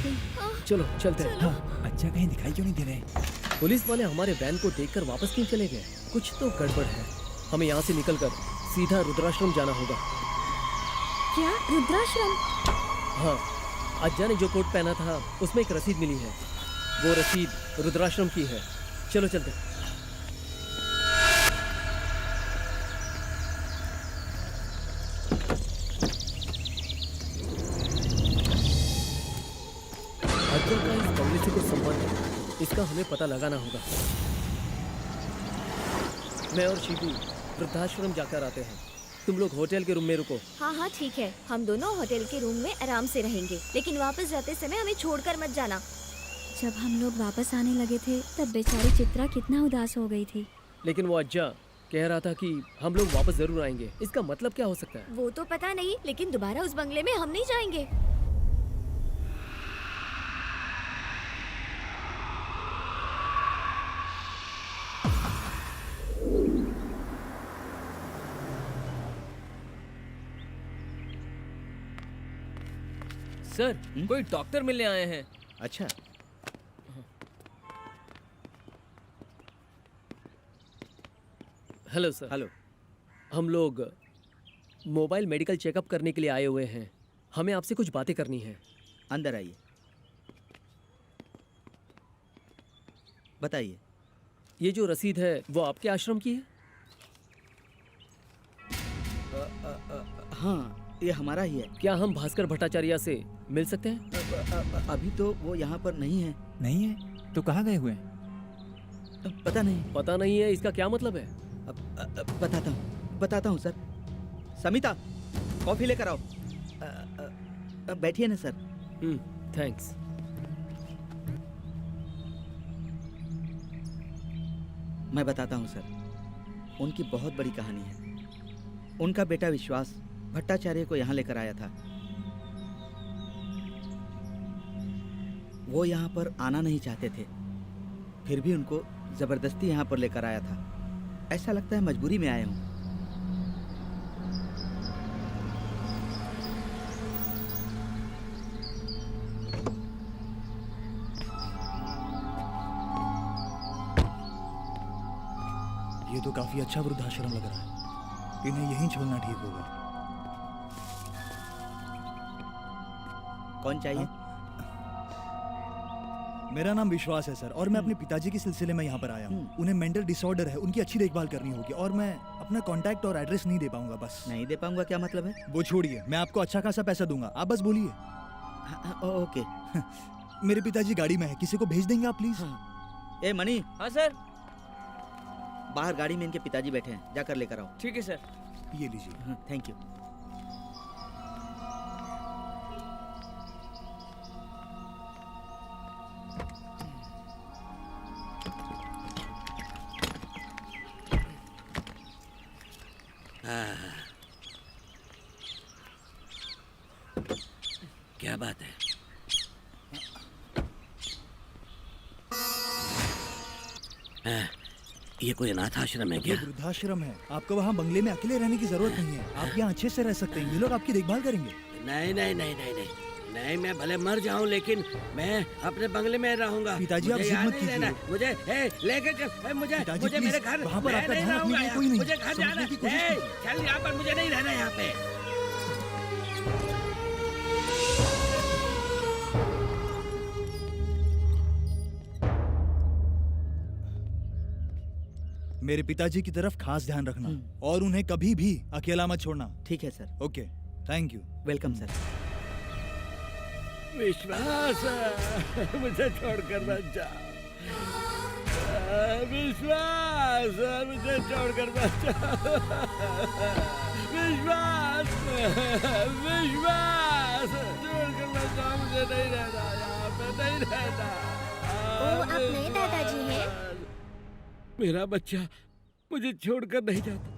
सकते हैं। चलो चलते हैं। हाँ, अच्छा कहीं दिखाई क्यों नहीं दे रहे? पुलिस वाले हमारे वैन को देखकर वापस क्यों चले गए? कुछ तो गड़बड़ है। हमें यहाँ से निकलकर सीधा रुद्राश्रम जाना होगा। क्या रुद्राश्रम? हाँ, अज्जा ने जो कोट पहना था उसमें एक रसीद मिली है। वो रसीद रुद्राश्रम की है। चलो चलते हैं। अज्जा का इस बंगले से कुछ संबंध है, इसका हमें पता लगाना होगा। मैं और शिबू वृद्धाश्रम जाकर आते हैं। तुम लोग होटल के रूम में रुको। हाँ हाँ ठीक है, हम दोनों होटल के रूम में आराम से रहेंगे, लेकिन वापस जाते समय हमें छोड़कर मत जाना। जब हम लोग वापस आने लगे थे तब बेचारी चित्रा कितना उदास हो गई थी। लेकिन वो अज्जा कह रहा था कि हम लोग वापस जरूर आएंगे। इसका मतलब क्या हो सकता है? वो तो पता नहीं, लेकिन दोबारा उस बंगले में हम नहीं जाएंगे। सर, कोई डॉक्टर मिलने आए हैं। अच्छा, हेलो सर। हेलो। हम लोग मोबाइल मेडिकल चेकअप करने के लिए आए हुए हैं। हमें आपसे कुछ बातें करनी है। अंदर आइए, बताइए। ये जो रसीद है वो आपके आश्रम की है? हाँ, ये हमारा ही है। क्या हम भास्कर भट्टाचार्य से मिल सकते हैं? अभी तो वो यहाँ पर नहीं है। नहीं है तो कहाँ गए हुए हैं? पता नहीं। पता नहीं है, इसका क्या मतलब है? बताता हूँ सर। समिता, कॉफी लेकर आओ। बैठिए ना सर। थैंक्स। मैं बताता हूँ सर, उनकी बहुत बड़ी कहानी है। उनका बेटा विश्वास भट्टाचार्य को यहाँ लेकर आया था। वो यहाँ पर आना नहीं चाहते थे, फिर भी उनको जबरदस्ती यहाँ पर लेकर आया था। ऐसा लगता है मजबूरी में आए हूँ। ये तो काफी अच्छा वृद्धाश्रम लग रहा है। इन्हें यहीं छोड़ना ठीक होगा। कौन चाहिए? मेरा नाम विश्वास है सर, और मैं अपने पिताजी के सिलसिले में यहाँ पर आया हूँ। उन्हें मेंटल डिसऑर्डर है, उनकी अच्छी देखभाल करनी होगी, और मैं अपना कांटेक्ट और एड्रेस नहीं दे पाऊंगा। बस नहीं दे पाऊंगा क्या मतलब है? वो छोड़िए, मैं आपको अच्छा खासा पैसा दूंगा, आप बस बोलिए। ओके। मेरे पिताजी गाड़ी में है, किसी को भेज देंगे आप प्लीज? A money. हाँ सर। बाहर गाड़ी में इनके पिताजी बैठे हैं, जाकर लेकर आओ। ठीक है सर। ये लीजिए। Thank you. क्या बात है? ये कोई अनाथ आश्रम है ये क्या? वृद्धाश्रम है। आपको वहाँ बंगले में अकेले रहने की जरूरत नहीं है। आप यहाँ अच्छे से रह सकते हैं, ये लोग आपकी देखभाल करेंगे। नहीं नहीं नहीं नहीं नहीं नहीं, मैं भले मर जाऊं लेकिन मैं अपने बंगले में रहूंगा। पिताजी, आप मुझे जिद यहाँ मत नहीं कीजिए। रहना। मुझे लेके चल, मुझे पिताजी, मुझे प्लीज, मेरे घर वहाँ पर मैं आपका नहीं ध्यान रखने के लिए रहूंगा कोई नहीं। मुझे घर समझने जाना की कोशिश है। कीजिए। चल यहाँ पर, मुझे नहीं रहना यहाँ पे। मेरे पिताजी की तरफ खास ध्यान रखना, और उन्हें कभी भी अकेला मत छोड़ना। ठीक है sir. Okay, thank you. Welcome sir. विश्वास, मुझे छोड़कर मत जा। विश्वास, मुझे छोड़कर मत जा। विश्वास, विश्वास, छोड़कर मत जा। मुझे नहीं रहना यहाँ पे, नहीं रहना। आप नए दादाजी हैं? मेरा बच्चा मुझे छोड़कर नहीं जाता,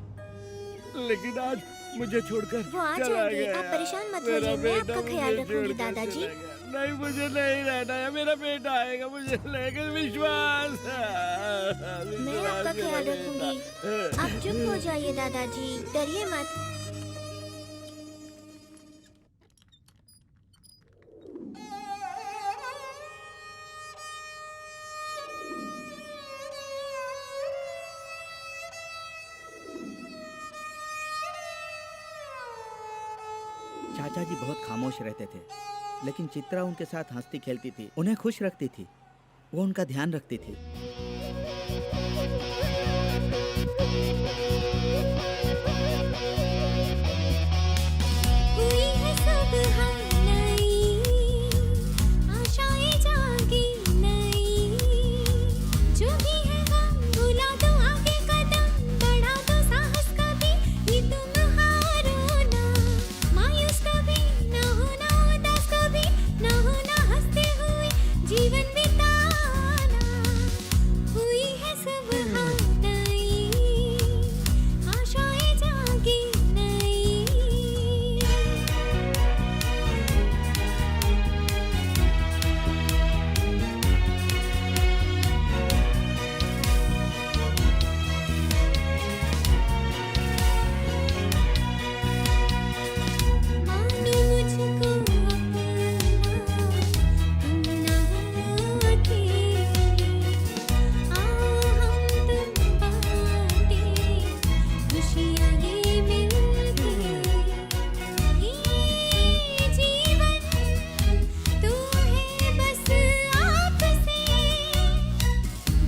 लेकिन आज मुझे छोड़कर वो आ चला जाएंगे, गया। आप परेशान मत मेरा होइए, मैं बेटा आपका ख्याल मुझे रखूंगी छोड़कर दादाजी। चला गया। नहीं, मुझे नहीं रहना है। मेरा बेटा आएगा मुझे लेकर। विश्वास, मैं आपका ख्याल रखूंगी। आप चुप हो जाइए दादाजी, डरिए मत। चाचा जी बहुत खामोश रहते थे, लेकिन चित्रा उनके साथ हंसती खेलती थी, उन्हें खुश रखती थी, वो उनका ध्यान रखती थी। हुई है सब नई, आशाएं जागी नई, जो भी है गम भुला दो, आगे कदम बढ़ा दो, साहस कभी ये तुम हारो ना, मायूस कभी ना होना, उदास कभी ना होना, हंसते हुए जीवन बिताना। हुई है सब नई, आशाएं जागी नई। मानो मुझको अपना, तुम ना अकेले, आओ हम तुम बाटे, खुशियाँ ये मिलके, ये जीवन तू है बस आपसे,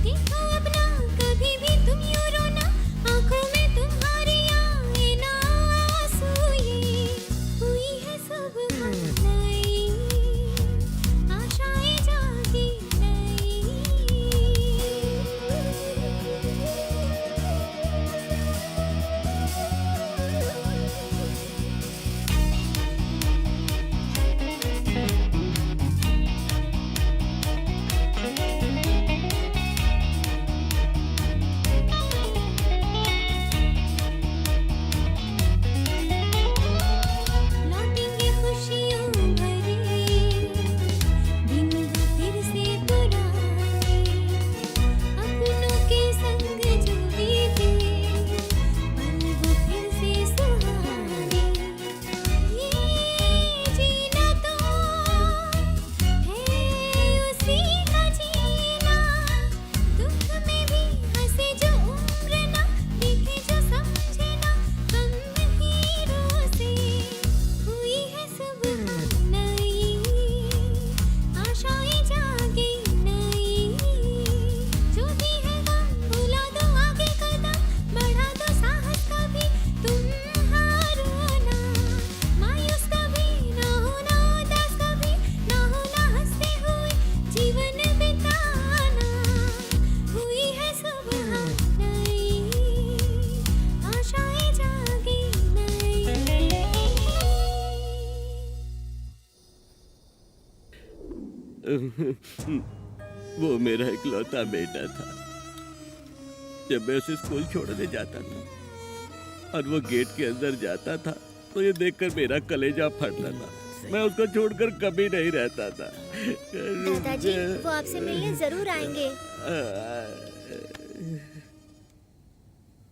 देखो अपना कभी भी तुम यूं रोना, आँखों में तुम्हारी आए ना आंसू, ये हुई है सब नई, आशाएं जागी नई। लौटेंगे खुशियों भरे दिन वो फिर से पुराने, अपनों के संग जो बीते पल वो फिर से सुहाने, ये जीना तो है उसी का जीना, दुख में भी हंसे जो उम्र ना, देखे जो समझे ना, हम हीरो से। हुई है सब नई, आशाएं जागी नई, जो भी है गम भुला दो, आगे कदम बढ़ा दो, साहस कभी तुम हारो ना, मायूस कभी ना होना, उदास कभी ना होना, हंसते हुए जीवन बिताना। हुई है सब नई, आशाएं जागी नई। वो मेरा इकलौता बेटा था। जब मैं उसे स्कूल छोड़ने जाता था और वो गेट के अंदर जाता था तो ये देखकर मेरा कलेजा फटता था। मैं उसको छोड़कर कभी नहीं रहता था। दादाजी वो आपसे मिलने जरूर आएंगे।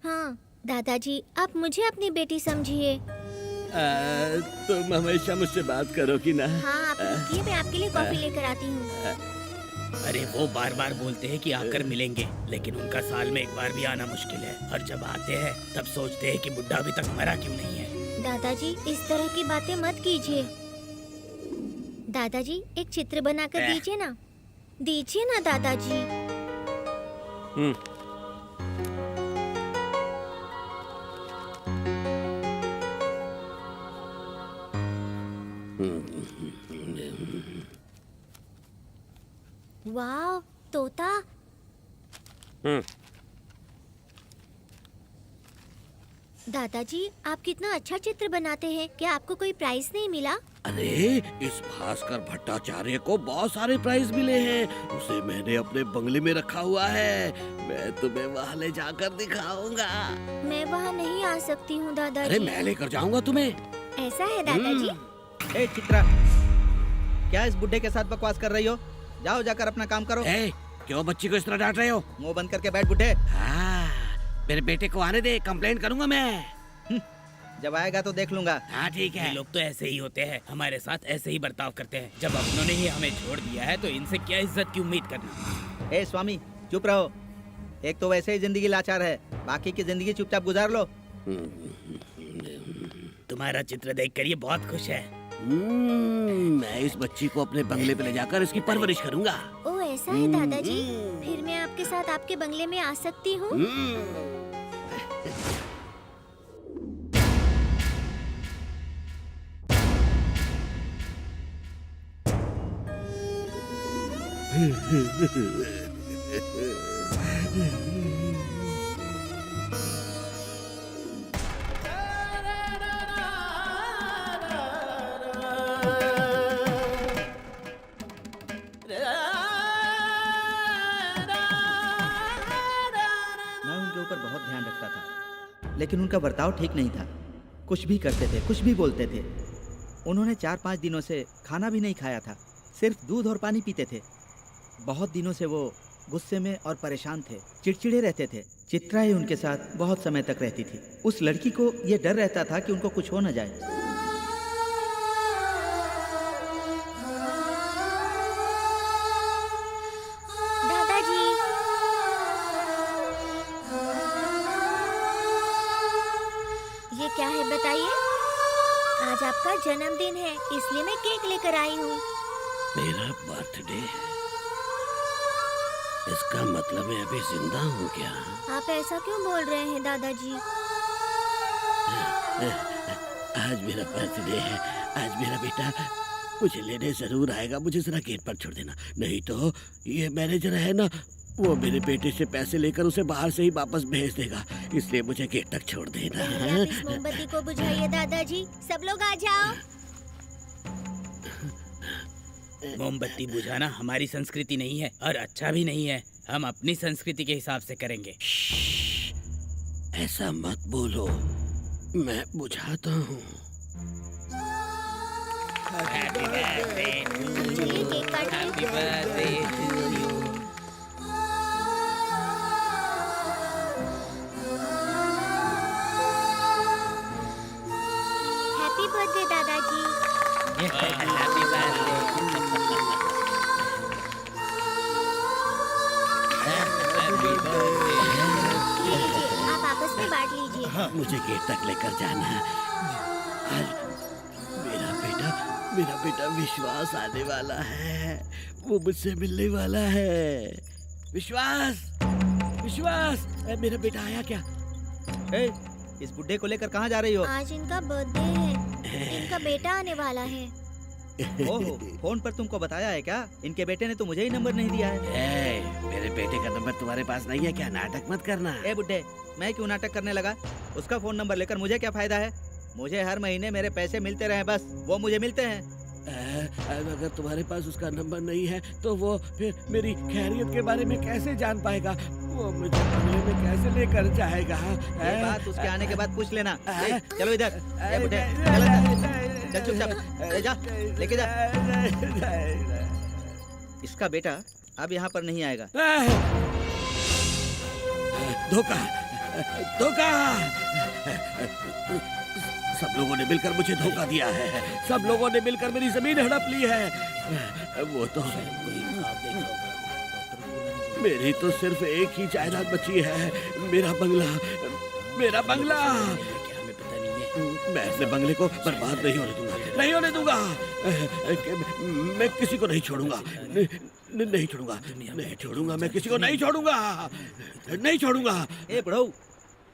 हाँ दादाजी, आप मुझे अपनी बेटी समझिए। तुम हमेशा मुझसे बात करोगी ना? हाँ आप रुकिए, मैं आपके लिए कॉफी लेकर आती हूँ। अरे वो बार बार बोलते हैं कि आकर मिलेंगे, लेकिन उनका साल में एक बार भी आना मुश्किल है, और जब आते हैं तब सोचते हैं कि बुड्ढा अभी तक मरा क्यों नहीं है। दादाजी इस तरह की बातें मत कीजिए। दादाजी एक चित्र बनाकर दीजिए ना, दीजिए ना दादाजी। वाह तोता। दादाजी आप कितना अच्छा चित्र बनाते हैं, क्या आपको कोई प्राइज नहीं मिला? अरे इस भास्कर भट्टाचार्य को बहुत सारे प्राइज मिले हैं। उसे मैंने अपने बंगले में रखा हुआ है। मैं तुम्हें वहाँ ले जाकर दिखाऊंगा। मैं वहाँ नहीं आ सकती हूँ दादाजी। अरे मैं लेकर जाऊंगा तुम्हें। ऐसा है दादाजी? ए चित्रा, क्या इस बुढ़े के साथ बकवास कर रही हो? जाओ जाकर अपना काम करो। क्यों बच्ची को इस तरह डांट रहे हो? मुंह बंद करके बैठ बुढ़े। हाँ, मेरे बेटे को आने दे, कंप्लेंट करूंगा मैं। जब आएगा तो देख लूंगा। हाँ ठीक है। ये लोग तो ऐसे ही होते हैं, हमारे साथ ऐसे ही बर्ताव करते हैं। जब अपनों ने ही हमें छोड़ दिया है तो इनसे क्या इज्जत की उम्मीद करना। ए स्वामी चुप रहो। एक तो वैसे ही जिंदगी लाचार है, बाकी की जिंदगी चुपचाप गुजार लो। तुम्हारा चित्र देखकर ये बहुत खुश है। मैं इस बच्ची को अपने बंगले पे ले जाकर इसकी परवरिश करूंगा। ओ ऐसा है दादाजी, फिर मैं आपके साथ आपके बंगले में आ सकती हूँ? मैं उनके ऊपर बहुत ध्यान रखता था, लेकिन उनका बर्ताव ठीक नहीं था। कुछ भी करते थे, कुछ भी बोलते थे। उन्होंने 4-5 दिनों से खाना भी नहीं खाया था, सिर्फ दूध और पानी पीते थे। बहुत दिनों से वो गुस्से में और परेशान थे, चिड़चिड़े रहते थे। चित्रा ही उनके साथ बहुत समय तक रहती थी। उस लड़की को ये डर रहता था कि उनको कुछ हो न जाए। दादाजी, ये क्या है बताइए? आज आपका जन्मदिन है, इसलिए मैं केक लेकर आई हूँ। मेरा बर्थडे है, इसका मतलब मैं अभी जिंदा हूँ क्या? आप ऐसा क्यों बोल रहे हैं दादाजी? आज मेरा बर्थडे है, आज मेरा बेटा मुझे लेने जरूर आएगा। मुझे जरा गेट पर छोड़ देना, नहीं तो ये मैनेजर है ना, वो मेरे बेटे से पैसे लेकर उसे बाहर से ही वापस भेज देगा। इसलिए मुझे गेट तक छोड़ देना। आप इस मोमबत्ती को बुझाइए दादाजी, सब लोग आ जाओ। मोमबत्ती बुझाना हमारी संस्कृति नहीं है और अच्छा भी नहीं है। हम अपनी संस्कृति के हिसाब से करेंगे। ऐसा मत बोलो, मैं बुझाता हूँ। चलिए केक काटिए। हैप्पी बर्थडे दादाजी। आप आपस में बांट लीजिए। मुझे गेट तक लेकर जाना है। आज मेरा बेटा विश्वास आने वाला है, वो मुझसे मिलने वाला है। विश्वास, विश्वास, मेरा बेटा आया क्या? इस बुड्ढे को लेकर कहाँ जा रही हो? आज इनका बर्थडे है, इनका बेटा आने वाला है। ओहो, फोन पर तुमको बताया है क्या? इनके बेटे ने तो मुझे ही नंबर नहीं दिया है। मेरे बेटे का नंबर तुम्हारे पास नहीं है क्या? नाटक मत करना। ए बुड्ढे, मैं क्यों नाटक करने लगा? उसका फोन नंबर लेकर मुझे क्या फायदा है? मुझे हर महीने मेरे पैसे मिलते रहे, बस वो मुझे मिलते हैं। अगर तुम्हारे पास उसका नंबर नहीं है तो वो फिर मेरी खैरियत के बारे में कैसे जान पाएगा? वो मुझे बंगले में कैसे लेकर जाएगा? ये बात उसके आने के बाद पूछ लेना। चलो इधर। ए बुड्ढे, चल चुपचाप ले जा, लेके जा। इसका बेटा अब यहाँ पर नहीं आएगा। धोखा, धोखा! सब लोगों ने मिलकर मुझे धोखा दिया है। सब लोगों ने मिलकर मेरी जमीन हड़प ली है। वो तो मेरी तो सिर्फ एक ही जायदाद बची है, मेरा बंगला, मेरा बंगला। मैं ऐसे बंगले को बर्बाद नहीं होने दूंगा, नहीं होने दूंगा। मैं किसी को नहीं छोड़ूंगा, नहीं छोड़ूंगा, नहीं छोड़ूंगा। मैं किसी को नहीं छोड़ूंगा, नहीं छोड़ूंगा। ए बुढ़ऊ,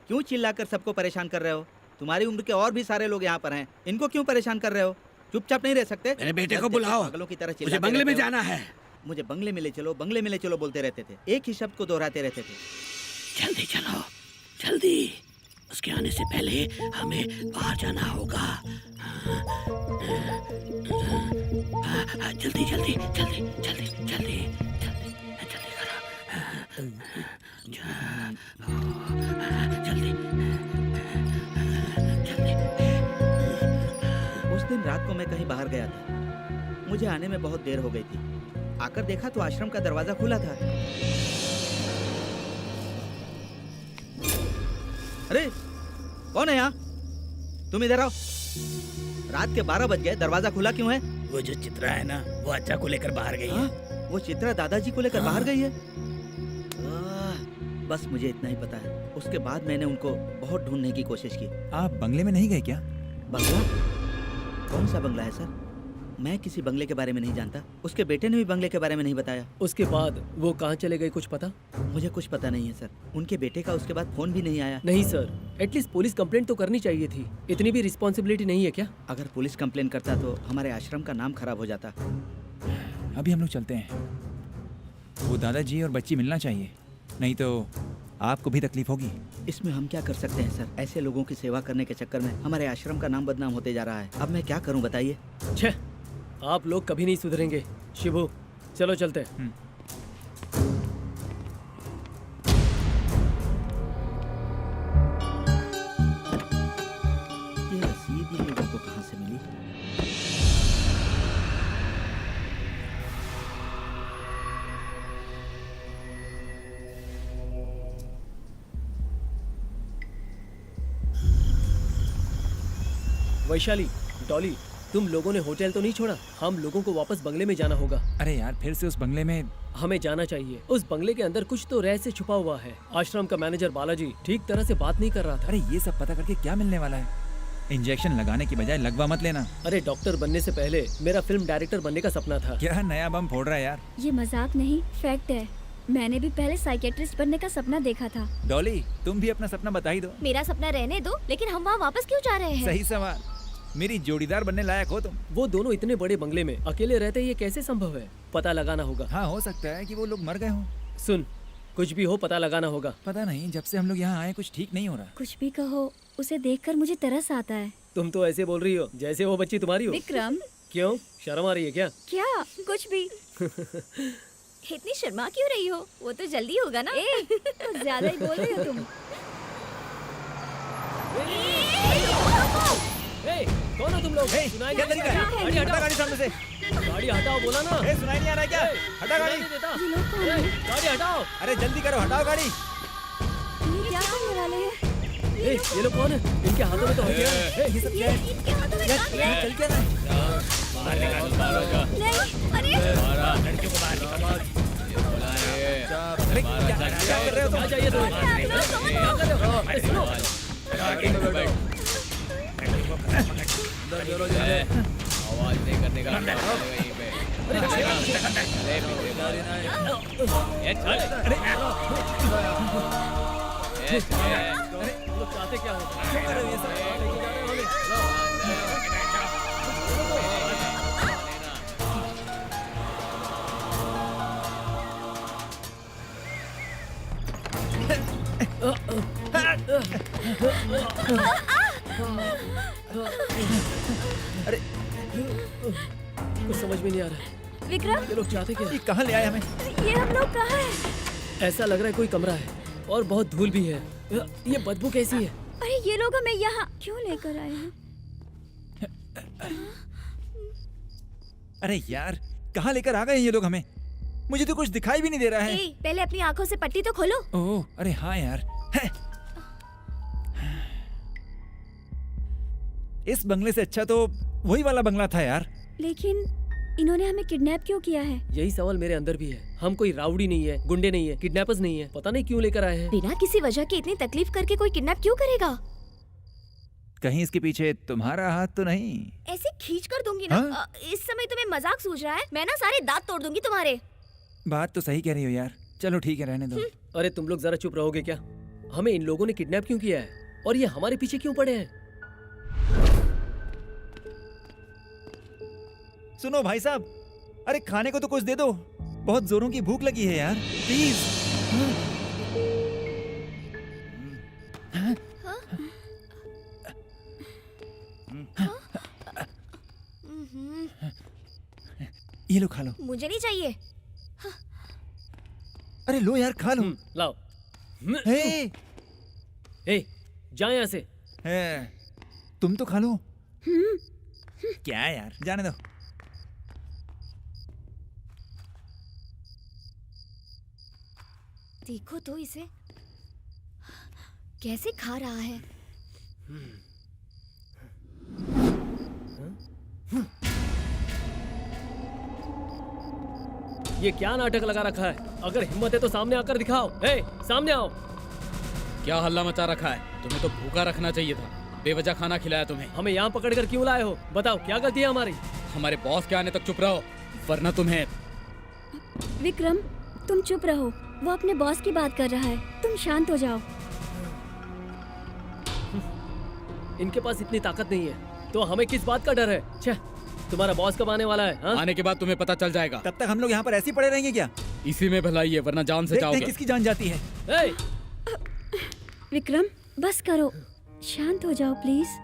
क्यों चिल्लाकर सबको परेशान कर रहे हो? तुम्हारी उम्र के और भी सारे लोग यहाँ पर हैं, इनको क्यों परेशान कर रहे हो? चुपचाप नहीं रह सकते? मेरे बेटे को बुलाओ, पागलों की तरह मुझे बंगले में जाना है। मुझे बंगले में ले चलो, बंगले में ले चलो बोलते रहते थे, एक ही शब्द को दोहराते रहते थे। जल्दी चलो, जल्दी। उसके आने से पहले हमें बाहर जाना होगा। जल्दी जल्दी जल्दी जल्दी जल्दी जल्दी करो, जल्दी जल्दी। उस दिन रात को मैं कहीं बाहर गया था, मुझे आने में बहुत देर हो गई थी। आकर देखा तो आश्रम का दरवाजा खुला था। अरे कौन है यहाँ? तुम इधर आओ। रात के 12 बज गए, दरवाजा खुला क्यों है? वो जो चित्रा है ना, वो अच्छा को लेकर बाहर गई है। वो चित्रा दादाजी को लेकर बाहर गई है? बस मुझे इतना ही पता है। उसके बाद मैंने उनको बहुत ढूंढने की कोशिश की। आप बंगले में नहीं गए क्या? बंगला? कौन सा बंगला है सर? मैं किसी बंगले के बारे में नहीं जानता। उसके बेटे ने भी बंगले के बारे में नहीं बताया। उसके बाद वो कहाँ चले गए कुछ पता? मुझे कुछ पता नहीं है सर। उनके बेटे का उसके बाद फोन भी नहीं आया। नहीं सर, एटलीस्ट पुलिस कंप्लेंट तो करनी चाहिए थी। इतनी भी रिस्पॉन्सिबिलिटी नहीं है क्या? अगर पुलिस कंप्लेन करता तो हमारे आश्रम का नाम खराब हो जाता। अभी हम लोग चलते हैं। वो दादाजी और बच्ची मिलना चाहिए, नहीं तो आपको भी तकलीफ होगी। इसमें हम क्या कर सकते हैं सर? ऐसे लोगों की सेवा करने के चक्कर में हमारे आश्रम का नाम बदनाम होते जा रहा है। अब मैं क्या करूं बताइए? छे, आप लोग कभी नहीं सुधरेंगे। शिबू, चलो चलते हैं। ये रसीद इन लोगों को कहाँ से मिली? वैशाली, डॉली, तुम लोगों ने होटल तो नहीं छोड़ा? हम लोगों को वापस बंगले में जाना होगा। अरे यार, फिर से उस बंगले में? हमें जाना चाहिए। उस बंगले के अंदर कुछ तो रहस्य छुपा हुआ है। आश्रम का मैनेजर बालाजी ठीक तरह से बात नहीं कर रहा था। अरे ये सब पता करके क्या मिलने वाला है? इंजेक्शन लगाने की बजाय लगवा मत लेना। अरे डॉक्टर बनने से पहले मेरा फिल्म डायरेक्टर बनने का सपना था। क्या नया बम फोड़ रहा है यार? ये मजाक नहीं, फैक्ट है। मैंने भी पहले साइकेट्रिस्ट बनने का सपना देखा था। डॉली, तुम भी अपना सपना बता ही दो। मेरा सपना रहने दो, लेकिन हम वहाँ वापस क्यों जा रहे हैं? सही सवाल। मेरी जोड़ीदार बनने लायक हो तुम। वो दोनों इतने बड़े बंगले में अकेले रहते, ये कैसे संभव है? पता लगाना होगा। हाँ, हो सकता है कि वो लोग मर गए हों। सुन, कुछ भी हो पता लगाना होगा। पता नहीं, जब से हम लोग यहाँ आए कुछ ठीक नहीं हो रहा। कुछ भी कहो, उसे देखकर मुझे तरस आता है। तुम तो ऐसे बोल रही हो जैसे वो बच्ची तुम्हारी हो। विक्रम, क्यों, शर्म आ रही है क्या? क्या? कुछ भी। इतनी शर्मा क्यों रही हो? वो तो जल्दी होगा ना। तो ज्यादा ही बोल रही हो तुम। ए, कौन हो तुम लोग? सुनाई क्या नहीं तरीका है? देता? गाड़ी हटा हटाओ। गाड़ी सामने से। गाड़ी हटाओ, बोला ना। सुनाई नहीं आ रहा है क्या? हटा गाड़ी। सुनाई नहीं देता। ए, गाड़ी हटाओ। अरे जल्दी करो, हटाओ गाड़ी। ये क्या करने वाले हैं? ए, ये लोग कौन है? इनके हाथों में तो हथियार है। ये सब क्या है? इनके हाथों में यार, क्या है? चल क्या रहा है? नहीं, अरे अरे क्या कर रहे हो क्या तुम? चाहिए तुम्हें? क्या कर रहे हो? अरे सुनो। आवाज नहीं करने का वहीं पे। तुम लोग चाहते क्या हो? अरे कुछ समझ में नहीं आ रहा। विक्रम, ये लोग चाहते क्या? ये कहाँ ले आए हमें? ये हम लोग कहाँ हैं? ऐसा लग रहा है कोई कमरा है और बहुत धूल भी है। ये बदबू कैसी है? अरे ये लोग हमें यहाँ क्यों लेकर आए हैं? अरे यार, कहाँ लेकर आ गए ये लोग हमें? मुझे तो कुछ दिखाई भी नहीं दे रहा है। ए, पहले अपनी आंखों से पट्टी तो खोलो। ओह, अरे हाँ यार है। इस बंगले से अच्छा तो वही वाला बंगला था यार। लेकिन इन्होंने हमें किडनैप क्यों किया है? यही सवाल मेरे अंदर भी है। हम कोई राउडी नहीं है, गुंडे नहीं है, किडनैपर्स नहीं है। पता नहीं क्यों लेकर आए हैं। बिना किसी वजह के इतनी तकलीफ करके कोई किडनैप क्यों करेगा? कहीं इसके पीछे तुम्हारा हाथ तो नहीं? ऐसे खींच कर दूंगी ना। हाँ? इस समय तुम्हें मजाक सूझ रहा है? मैं ना सारे दांत तोड़ दूंगी तुम्हारे। बात तो सही कह रही हो यार। चलो ठीक है, रहने दो। अरे तुम लोग जरा चुप रहोगे क्या? हमें इन लोगों ने किडनैप क्यों किया है और ये हमारे पीछे क्यों पड़े हैं? सुनो भाई साहब, अरे खाने को तो कुछ दे दो। बहुत जोरों की भूख लगी है यार, प्लीज। ये लो, खा लो। मुझे नहीं चाहिए। अरे लो यार, खा लो। लाओ। हे, ए, जा यहाँ से। तुम तो खा लो। क्या यार, जाने दो। देखो तो इसे कैसे खा रहा है। ये क्या नाटक लगा रखा है? अगर हिम्मत है तो सामने आकर दिखाओ। ए, सामने आओ। क्या हल्ला मचा रखा है? तुम्हें तो भूखा रखना चाहिए था। बेवजह खाना खिलाया तुम्हें। हमें यहाँ पकड़ कर क्यों लाए हो? बताओ, क्या गलती है हमारी? हमारे बॉस के आने तक चुप रहो, वरना तुम्हें। विक्रम, तुम चुप रहो, वो अपने बॉस की बात कर रहा है, तुम शांत हो जाओ। इनके पास इतनी ताकत नहीं है, तो हमें किस बात का डर है? छह, तुम्हारा बॉस कब आने वाला है? हाँ? आने के बाद तुम्हें पता चल जाएगा। तब तक हम लोग यहाँ पर ऐसे ही पड़े रहेंगे क्या? इसी में भलाई है, वरना जान से देखते हैं जाओगे। किसकी जान जाती है। ए, विक्रम, बस करो, शांत हो जाओ प्लीज।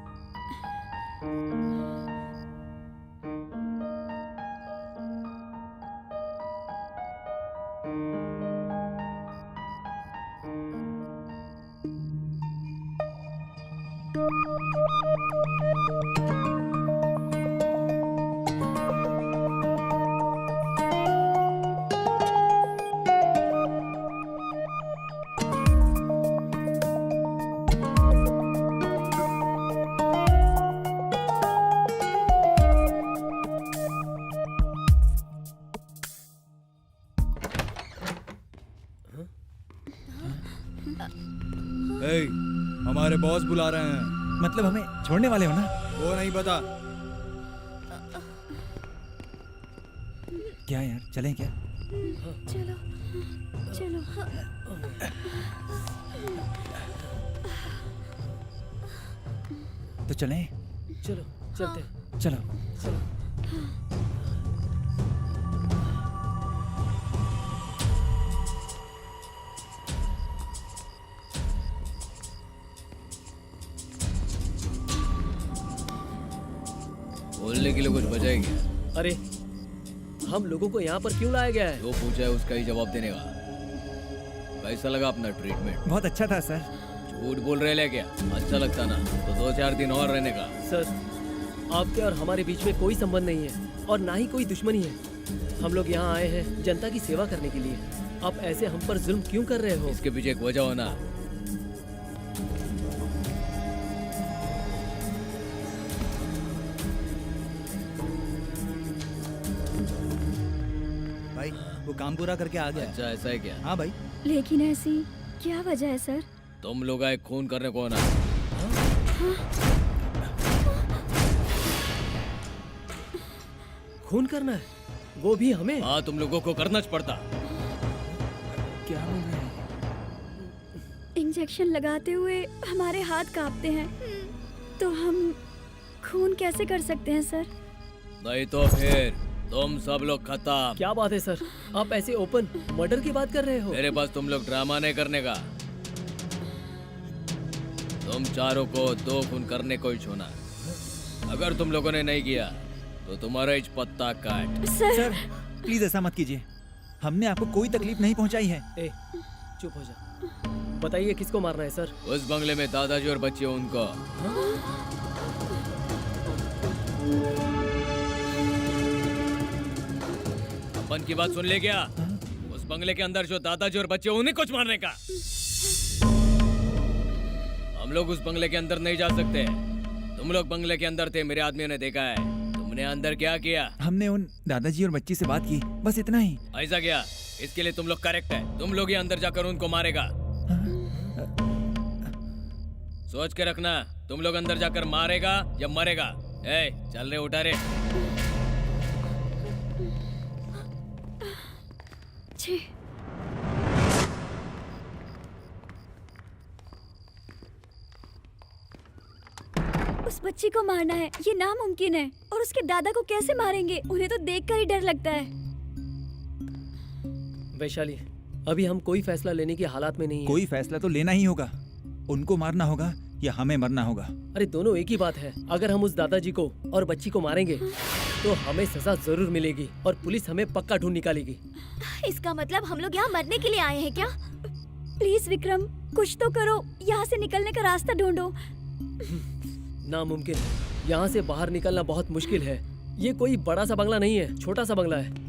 ए, हमारे बॉस बुला रहे हैं। मतलब हमें छोड़ने वाले हो ना? वो नहीं पता। क्या यार, चलें क्या? चलो चलो। तो चलें? चलो चलते हैं। चलो। बोलने के लिए कुछ बचा ही क्या? अरे, हम लोगों को यहाँ पर क्यों लाया गया है? जो पूछा है उसका ही जवाब देने का। कैसा लगा अपना ट्रीटमेंट? बहुत अच्छा था सर। झूठ बोल रहे ले क्या? अच्छा लगता ना तो 2-4 दिन और रहने का। सर, आपके और हमारे बीच में कोई संबंध नहीं है और ना ही कोई दुश्मनी है। हम लोग यहाँ आए हैं जनता की सेवा करने के लिए। आप ऐसे हम पर जुल्म क्यों कर रहे हो? इसके पीछे एक वजह हो ना। भाई, वो काम पूरा करके आ गया। अच्छा, ऐसा है क्या? हाँ भाई। लेकिन ऐसी क्या वजह है सर? तुम लोग आए खून करने को ना। खून करना है? वो भी हमें? हाँ, तुम लोगों को करना पड़ता। क्या बोल रहे हैं? इंजेक्शन लगाते हुए हमारे हाथ कांपते हैं, तो हम खून कैसे कर सकते हैं सर? नहीं तो फिर तुम सब लोग खत्म। क्या बात है सर, आप ऐसे ओपन मर्डर की बात कर रहे हो? मेरे पास तुम लोग ड्रामा नहीं करने का। तुम चारों को 2 खून करने को ही छोना। अगर तुम लोगों ने नहीं किया तो तुम्हारा इच पत्ता काट। सर, प्लीज ऐसा मत कीजिए। हमने आपको कोई तकलीफ नहीं पहुंचाई है। ए, चुप हो जा। बताइए किसको मारना है सर? उस बंगले में दादाजी और बच्चे उनको। अपन की बात सुन ले क्या? उस बंगले के अंदर जो दादाजी और बच्चे उन्हें कुछ मारने का। हम लोग उस बंगले के अंदर नहीं जा सकते। तुम लोग बंगले के अंदर थे, मेरे आदमियों ने देखा है। तुमने अंदर क्या किया? हमने उन दादाजी और बच्ची से बात की, बस इतना ही। ऐसा क्या? इसके लिए तुम लोग करेक्ट है। तुम लोग ही अंदर जाकर उनको मारेगा। सोच के रखना, तुम लोग अंदर जाकर मारेगा या मरेगा। ए, चल रे, उठा रे। छी। उस बच्ची को मारना है, ये नामुमकिन है। और उसके दादा को कैसे मारेंगे? उन्हें तो देखकर ही डर लगता है। वैशाली, अभी हम कोई फैसला लेने की हालात में नहीं है। कोई फैसला तो लेना ही होगा। उनको मारना होगा या हमें मरना होगा। अरे, दोनों एक ही बात है। अगर हम उस दादाजी को और बच्ची को मारेंगे तो हमें सजा जरूर मिलेगी और पुलिस हमें पक्का ढूंढ निकालेगी। इसका मतलब हम लोग यहाँ मरने के लिए आए हैं क्या? प्लीज विक्रम, कुछ तो करो, यहाँ से निकलने का रास्ता ढूंढो। नामुमकिन है। यहाँ से बाहर निकलना बहुत मुश्किल है। ये कोई बड़ा सा बंगला नहीं है, छोटा सा बंगला है।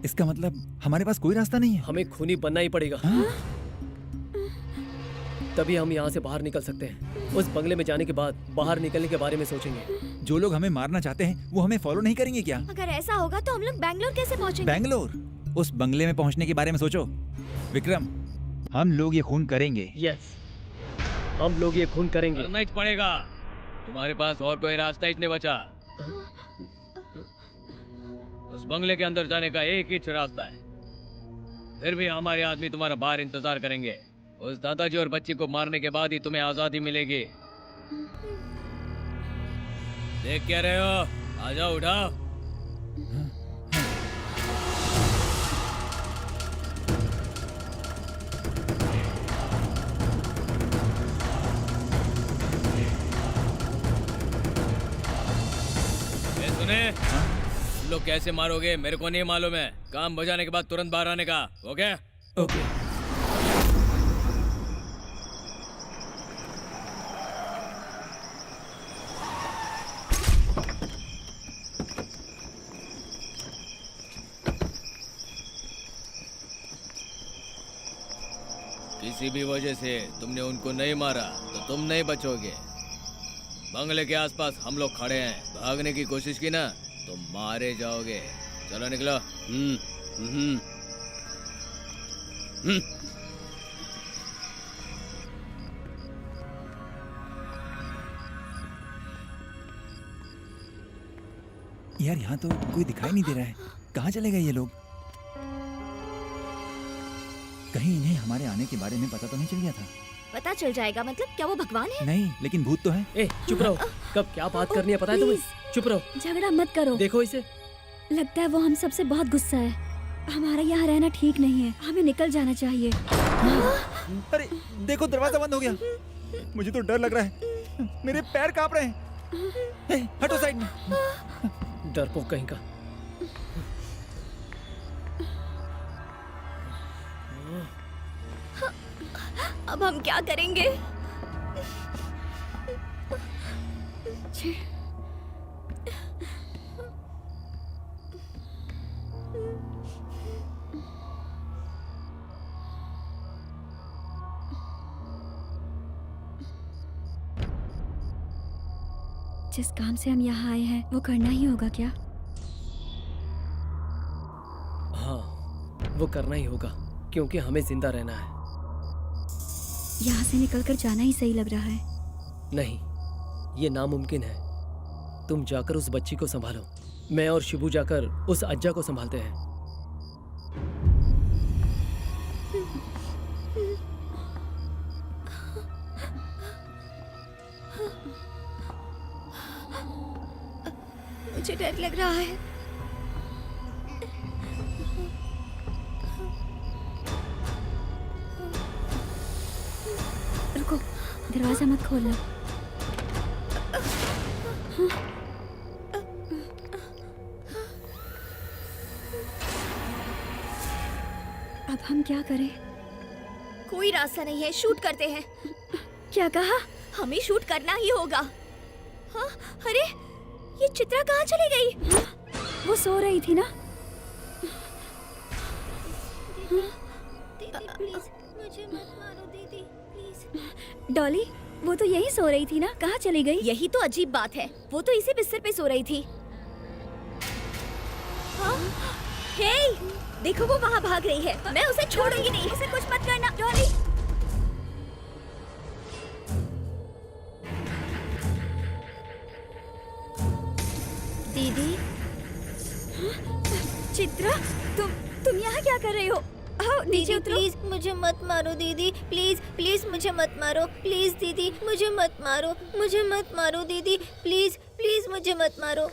इसका मतलब हमारे पास कोई रास्ता नहीं है। हमें खूनी बनना ही पड़ेगा। तभी हम यहाँ से बाहर निकल सकते हैं। उस बंगले में जाने के बाद बाहर निकलने के बारे में सोचेंगे। जो लोग हमें मारना चाहते हैं वो हमें फॉलो नहीं करेंगे क्या? अगर ऐसा होगा तो हम लोग बैंगलोर कैसे पहुँचेंगे? बैंगलोर? उस बंगले में पहुंचने के बारे में सोचो। विक्रम, हम लोग ये खून करेंगे। यस, हम लोग ये खून करेंगे। करना ही पड़ेगा। तुम्हारे पास और कोई रास्ता ही नहीं बचा। उस बंगले के अंदर जाने का एक ही रास्ता है। फिर भी हमारे आदमी तुम्हारा बाहर इंतजार करेंगे। उस दादाजी और बच्ची को मारने के बाद ही तुम्हें आजादी मिलेगी। देख क्या रहे हो? आ जाओ, उठाओ। सुने, तुम लोग कैसे मारोगे मेरे को नहीं मालूम है। काम बजाने के बाद तुरंत बाहर आने का। ओके? ओके। किसी भी वजह से तुमने उनको नहीं मारा तो तुम नहीं बचोगे। बंगले के आसपास हम लोग खड़े हैं। भागने की कोशिश की ना तो मारे जाओगे। चलो निकलो। यार यहाँ तो कोई दिखाई नहीं दे रहा है। कहाँ चले गए ये लोग? कहीं इन्हें हमारे आने के बारे में पता तो नहीं चल गया था? पता चल जाएगा मतलब? क्या वो भगवान है? नहीं, लेकिन भूत तो है। ए, चुप रहो। कब क्या बात करनी है पता है तुम्हें? चुप रहो। झगड़ा मत करो। देखो इसे। लगता है वो हम सबसे बहुत गुस्सा है। हमारा यहाँ रहना ठीक नहीं है। हमें निकल जाना चाहिए। अरे देखो, दरवाजा बंद हो गया। मुझे तो डर लग रहा है। मेरे पैर कांप रहे हैं। हटो साइड में। डरपोक कहीं का। अब हम क्या करेंगे? जिस काम से हम यहाँ आए हैं वो करना ही होगा क्या? हाँ, वो करना ही होगा क्योंकि हमें जिंदा रहना है। यहाँ से निकलकर जाना ही सही लग रहा है। नहीं, ये नामुमकिन है। तुम जाकर उस बच्ची को संभालो। मैं और शिबू जाकर उस अज्जा को संभालते हैं। मुझे डर लग रहा है। रुको, दरवाजा मत खोलना। अब हम क्या करें? कोई रास्ता नहीं है, शूट करते हैं। क्या कहा? हमें शूट करना ही होगा। हाँ, अरे ये चित्रा कहाँ चली गई? वो सो रही थी ना? दीदी प्लीज मुझे मत मारो दीदी प्लीज। डॉली, वो तो यही सो रही थी ना? कहाँ चली गई? यही तो अजीब बात है। वो तो इसी बिस्तर पे सो रही थी। हाँ? हे, देखो वो वहाँ भाग रही है। मैं उसे छोड़ूंगी नहीं। उसे कुछ मत करना। डॉली, दीदी। चित्रा, तुम यहाँ क्या कर रही हो? आओ नीचे उतरो। प्लीज मुझे मत मारो दीदी प्लीज प्लीज मुझे मत मारो प्लीज दीदी मुझे मत मारो दीदी प्लीज प्लीज मुझे मत मारो।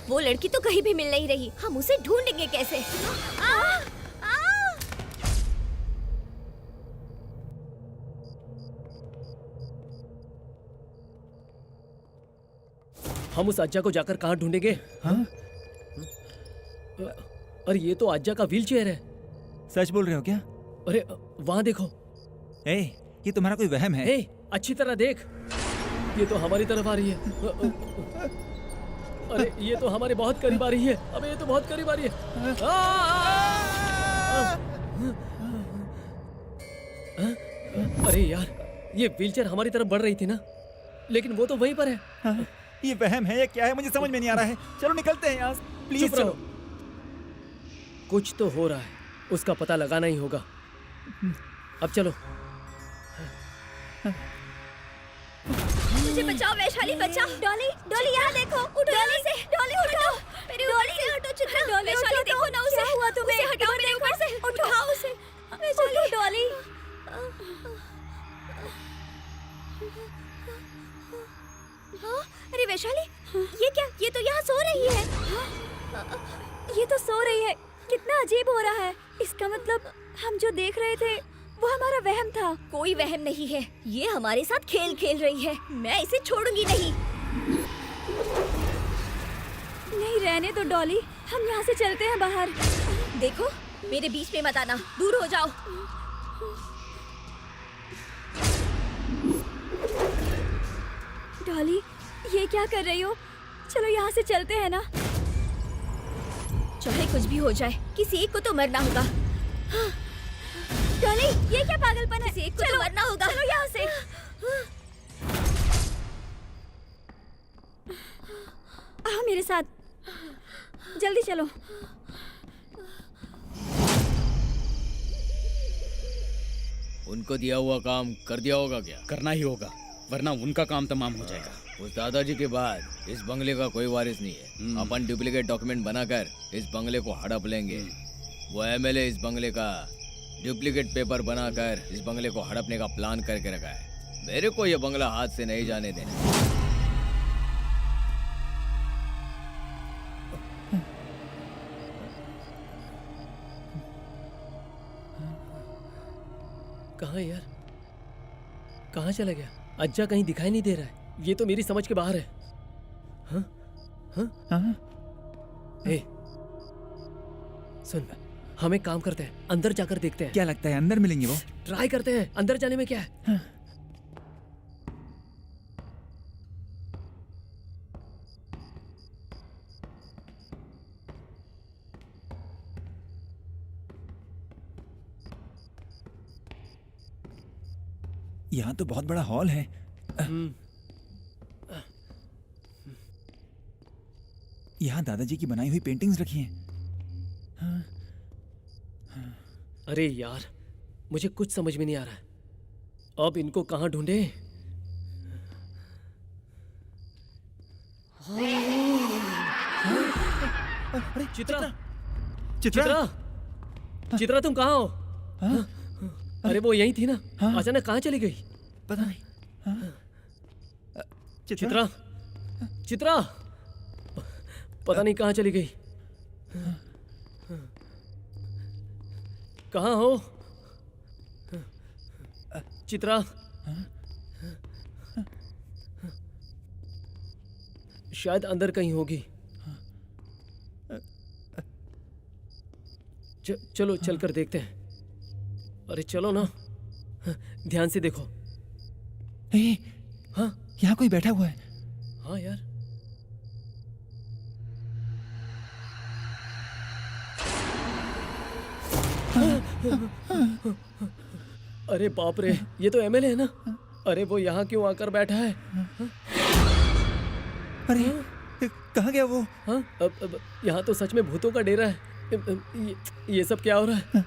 वो लड़की तो कहीं भी मिल नहीं रही। हम उसे ढूंढेंगे कैसे? हम उस अज्जा को जाकर कहाँ ढूंढेंगे? हाँ? अरे ये तो अज्जा का व्हील चेयर है। सच बोल रहे हो क्या? अरे वहाँ देखो। ए, ये तुम्हारा कोई वहम है? ए, अच्छी तरह देख। ये तो हमारी तरफ आ रही है। अरे ये तो हमारे बहुत करीब आ रही है। अबे ये तो बहुत करीब आ रही है। अरे यार, ये व्हीलचेयर हमारी तरफ बढ़ रही थी ना, लेकिन वो तो वहीं पर है। हाँ, ये वहम है या क्या है? मुझे समझ में नहीं आ रहा है। चलो निकलते हैं यहाँ, प्लीज चलो। कुछ तो हो रहा है, उसका पता लगाना ही होगा। अब चलो। मुझे बचाओ वैशाली, बचाओ। डॉली, डॉली यहाँ देखो, उठो जल्दी से। डॉली उठो, मेरे डॉली से हटो चित्रा। डॉली वैशाली देखो ना उसे, हुआ तुम्हें? हटाओ मेरे ऊपर से, उठाओ उसे। वैशाली, डॉली। हाँ, अरे वैशाली, ये क्या? ये तो यहाँ सो रही है। ये तो सो रही है। कितना अजीब हो रहा है। इसका मतलब हम जो देख रहे थे वो हमारा वहम था। कोई वहम नहीं है, ये हमारे साथ खेल खेल रही है। मैं इसे छोड़ूंगी नहीं। नहीं, रहने दो डॉली, हम यहाँ से चलते हैं बाहर। देखो, मेरे बीच में मत आना, दूर हो जाओ। डॉली, ये क्या कर रही हो? चलो यहाँ से चलते हैं ना। चाहे कुछ भी हो जाए, किसी एक को तो मरना होगा। डॉली, ये क्या पागलपन है? किसी एक को तो मरना होगा। चलो यहाँ से। आओ मेरे साथ, जल्दी चलो। उनको दिया हुआ काम कर दिया होगा क्या? करना ही होगा, वरना उनका काम तमाम हो जाएगा। उस दादाजी के बाद इस बंगले का कोई वारिस नहीं है। अपन डुप्लीकेट डॉक्यूमेंट बनाकर इस बंगले को हड़प लेंगे। वो एमएलए इस बंगले का डुप्लीकेट पेपर बनाकर इस बंगले को हड़पने का प्लान करके रखा है। मेरे को ये बंगला हाथ से नहीं जाने देना। कहाँ यार, कहाँ चला गया? अज्जा कहीं दिखाई नहीं दे रहा है। ये तो मेरी समझ के बाहर है। हाँ? हाँ? ए, सुन, हम एक काम करते हैं, अंदर जाकर देखते हैं। क्या लगता है अंदर मिलेंगे वो? ट्राई करते हैं, अंदर जाने में क्या है? हाँ। यहाँ तो बहुत बड़ा हॉल है। यहाँ दादाजी की बनाई हुई पेंटिंग्स रखी हैं। अरे यार, मुझे कुछ समझ में नहीं आ रहा है। अब इनको कहाँ ढूंढे? चित्रा, चित्रा, चित्रा, तुम कहाँ हो? अरे वो यहीं थी ना, अचानक कहाँ चली गई? पता नहीं। चित्रा, चित्रा, पता नहीं कहाँ चली गई। कहाँ हो चित्रा? शायद अंदर कहीं होगी। चलो चलकर देखते हैं। अरे चलो ना, ध्यान से देखो। हाँ, यहाँ कोई बैठा हुआ है। हाँ यार, अरे बाप रे, ये तो एमएलए है ना। अरे वो यहाँ क्यों आकर बैठा है? अरे कहाँ गया वो? हाँ, अब यहाँ तो सच में भूतों का डेरा है। ये सब क्या हो रहा है?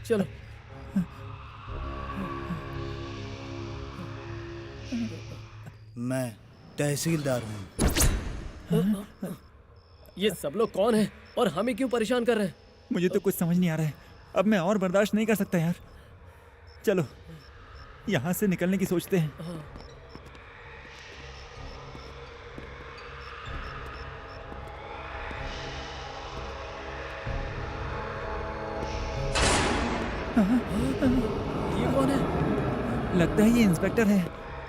चलो। मैं तहसीलदार हूँ। ये सब लोग कौन है और हमें क्यों परेशान कर रहे हैं? मुझे तो कुछ समझ नहीं आ रहा है। अब मैं और बर्दाश्त नहीं कर सकता यार। चलो यहाँ से निकलने की सोचते हैं। ये कौन है? लगता है ये इंस्पेक्टर है।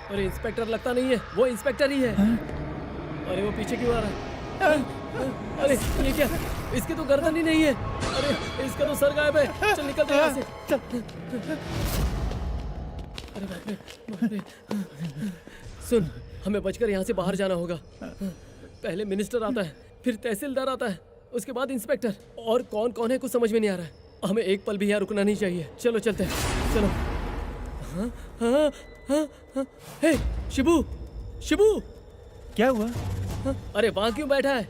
अरे इंस्पेक्टर लगता नहीं है, वो इंस्पेक्टर ही है। अरे वो पीछे क्यों आ रहा है? अरे ये क्या? इसकी तो गर्दन ही नहीं है। अरे इसका तो सर गायब है। चल निकलते हैं यहाँ से। चल। अरे बाप रे, बाप रे। सुन, हमें बचकर यहाँ से बाहर जाना होगा। पहले मिनिस्टर आता है, फिर तहसीलदार आता है, उसके बाद इंस्पेक्टर। और कौन कौन है कुछ समझ में नहीं आ रहा है। हमें एक पल भी यहाँ रुकना नहीं चाहिए। चलो चलते हैं, चलो। हाँ हाँ हाँ हाँ। हे शिबू, शिबू, क्या हुआ? अरे वहाँ क्यों बैठा है?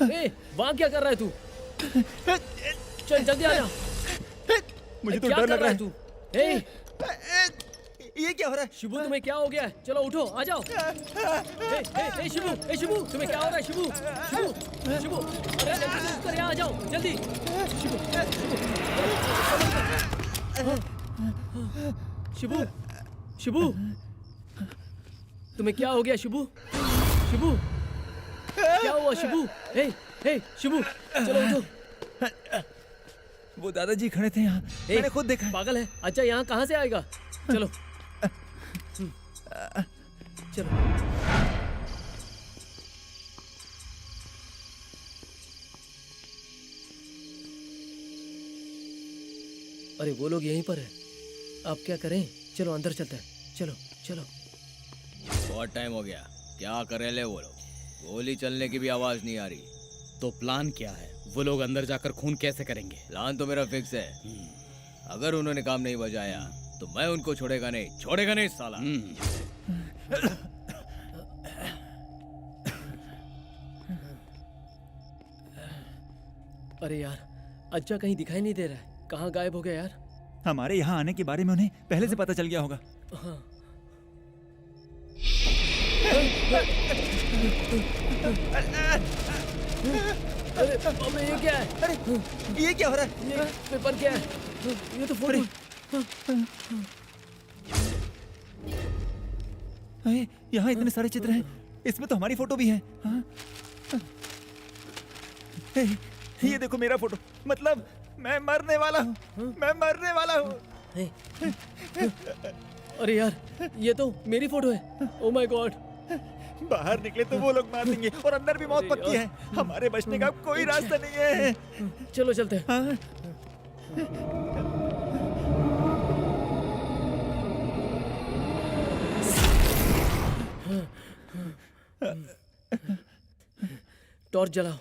ए, वहाँ क्या कर रहा है तू? चल जल्दी आ जा। मुझे तो डर लग रहा है। तू? ए, ये क्या हो रहा है? शिबू तुम्हें क्या हो गया है? चलो उठो, आ जाओ। ए शिबू तुम्हें क्या हो रहा है? शिबू अरे जल्दी से उठकर यहाँ आ जाओ, जल्दी। शिबू तुम्हें क्या हो गया? शिबू क्या हुआ? शिबू शिबू चलो उठो। वो दादाजी खड़े थे यहाँ, मैंने खुद देखा। पागल है, अच्छा यहाँ कहाँ से आएगा? चलो चलो। अरे वो लोग यहीं पर है, अब क्या करें? चलो अंदर चलते हैं, चलो। बहुत टाइम हो गया, क्या करे ले वो लोग? गोली चलने की भी आवाज नहीं आ रही। तो प्लान क्या है? वो लोग अंदर जाकर खून कैसे करेंगे? प्लान तो मेरा फिक्स है। अगर उन्होंने काम नहीं बजाया तो मैं उनको छोड़ेगा नहीं साला। अरे यार, अच्छा कहीं दिखाई नहीं दे रहा है, कहाँ गायब हो गया यार? हमारे यहाँ आने के बारे में उन्हें पहले से पता चल गया होगा। हाँ। अरे अबे ये क्या है? अरे ये क्या हो रहा है? ये पेपर क्या है? ये तो फोटो। यहाँ इतने सारे चित्र हैं, इसमें तो हमारी फोटो भी है। हाँ? ये देखो मेरा फोटो, मतलब मैं मरने वाला हूँ। अरे यार, ये तो मेरी फोटो है। Oh my God. बाहर निकले तो वो लोग मार देंगे और अंदर भी मौत पक्की है। हमारे बचने का कोई रास्ता नहीं है। चलो चलते हैं। हाँ? टॉर्च जलाओ।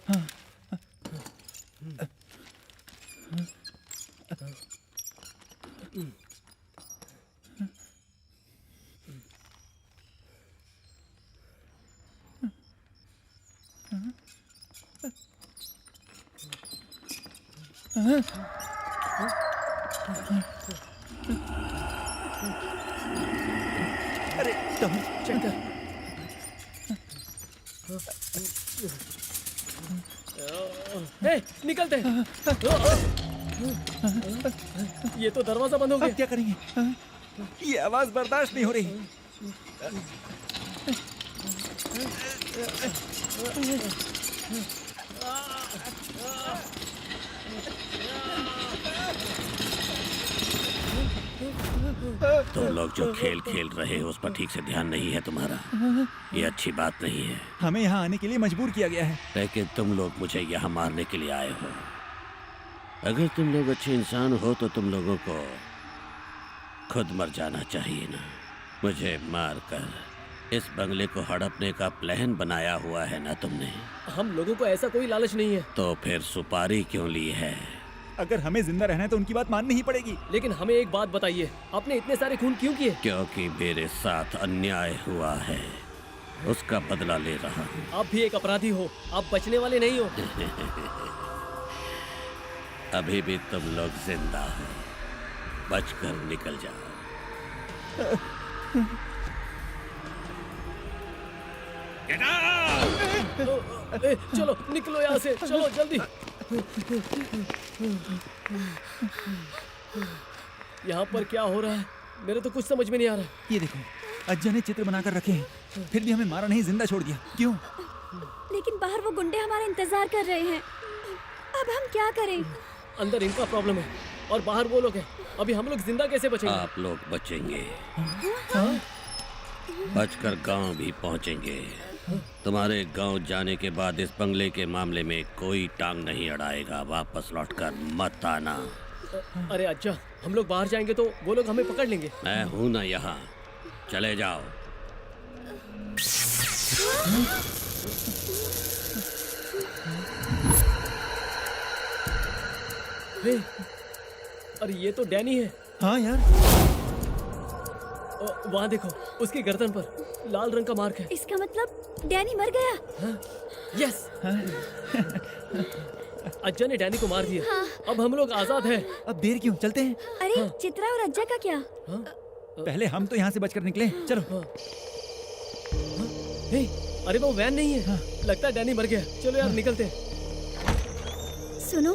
अरे चेक कर। निकलते हैं। ये तो दरवाजा बंद हो गया। अब क्या करेंगे? ये आवाज बर्दाश्त नहीं हो रही। तुम लोग जो खेल खेल रहे हो उस पर ठीक से ध्यान नहीं है तुम्हारा। ये अच्छी बात नहीं है। हमें यहाँ आने के लिए मजबूर किया गया है। लेकिन तुम लोग मुझे यहाँ मारने के लिए आए हो। अगर तुम लोग अच्छे इंसान हो तो तुम लोगों को खुद मर जाना चाहिए ना। मुझे मार कर इस बंगले को हड़पने का प्लान बनाया हुआ है ना तुमने। हम लोगों को ऐसा कोई लालच नहीं है। तो फिर सुपारी क्यों ली है? अगर हमें जिंदा रहना है तो उनकी बात माननी ही पड़ेगी। लेकिन हमें एक बात बताइए, आपने इतने सारे खून क्यों किए? क्योंकि मेरे साथ अन्याय हुआ है, उसका बदला ले रहा हूँ। आप भी एक अपराधी हो, आप बचने वाले नहीं हो। अभी भी तुम लोग जिंदा हो, बचकर निकल जाओ। चलो निकलो यहाँ से, चलो जल्दी। यहाँ पर क्या हो रहा है? मेरे तो कुछ समझ में नहीं आ रहा। ये देखो, अज्जा ने चित्र बनाकर रखे हैं, फिर भी हमें मारा नहीं, जिंदा छोड़ दिया। क्यों? लेकिन बाहर वो गुंडे हमारा इंतजार कर रहे हैं। अब हम क्या करें? अंदर इनका प्रॉब्लम है और बाहर वो लोग हैं। अभी हम लोग जिंदा कैसे बचेंगे? आप लोग बचेंगे, बचकर गांव भी पहुंचेंगे। तुम्हारे गांव जाने के बाद इस बंगले के मामले में कोई टांग नहीं अड़ाएगा। वापस लौटकर मत आना। अरे अच्छा, हम लोग बाहर जाएंगे तो वो लोग हमें पकड़ लेंगे। मैं हूं ना यहाँ, चले जाओ। अरे ये तो डैनी है। हाँ यार, वहाँ देखो, उसकी गर्दन पर लाल रंग का मार्क है। इसका मतलब डैनी मर गया। यस। अज्जा ने डैनी को मार दिया। अब हम लोग आजाद हैं। अब देर क्यों, चलते हैं। अरे चित्रा और अज्जा का क्या? पहले हम तो यहाँ से बचकर निकले, चलो। हे, अरे वो वैन नहीं है। लगता है डैनी मर गया। चलो यार निकलते हैं। सुनो,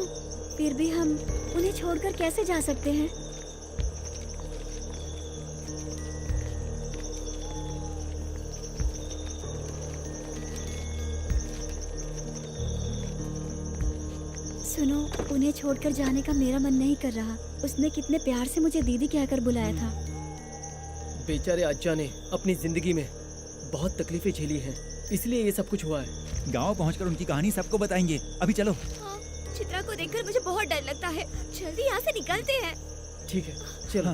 फिर भी हम उन्हें छोड़कर कैसे जा सकते हैं? सुनो, उन्हें छोड़कर जाने का मेरा मन नहीं कर रहा। उसने कितने प्यार से मुझे दीदी कहकर बुलाया था। बेचारे अज्जा ने अपनी जिंदगी में बहुत तकलीफें झेली हैं, इसलिए ये सब कुछ हुआ है। गांव पहुंचकर उनकी कहानी सबको बताएंगे। अभी चलो। हाँ, चित्रा को देखकर मुझे बहुत डर लगता है। जल्दी यहाँ से निकलते हैं। ठीक है, चलो।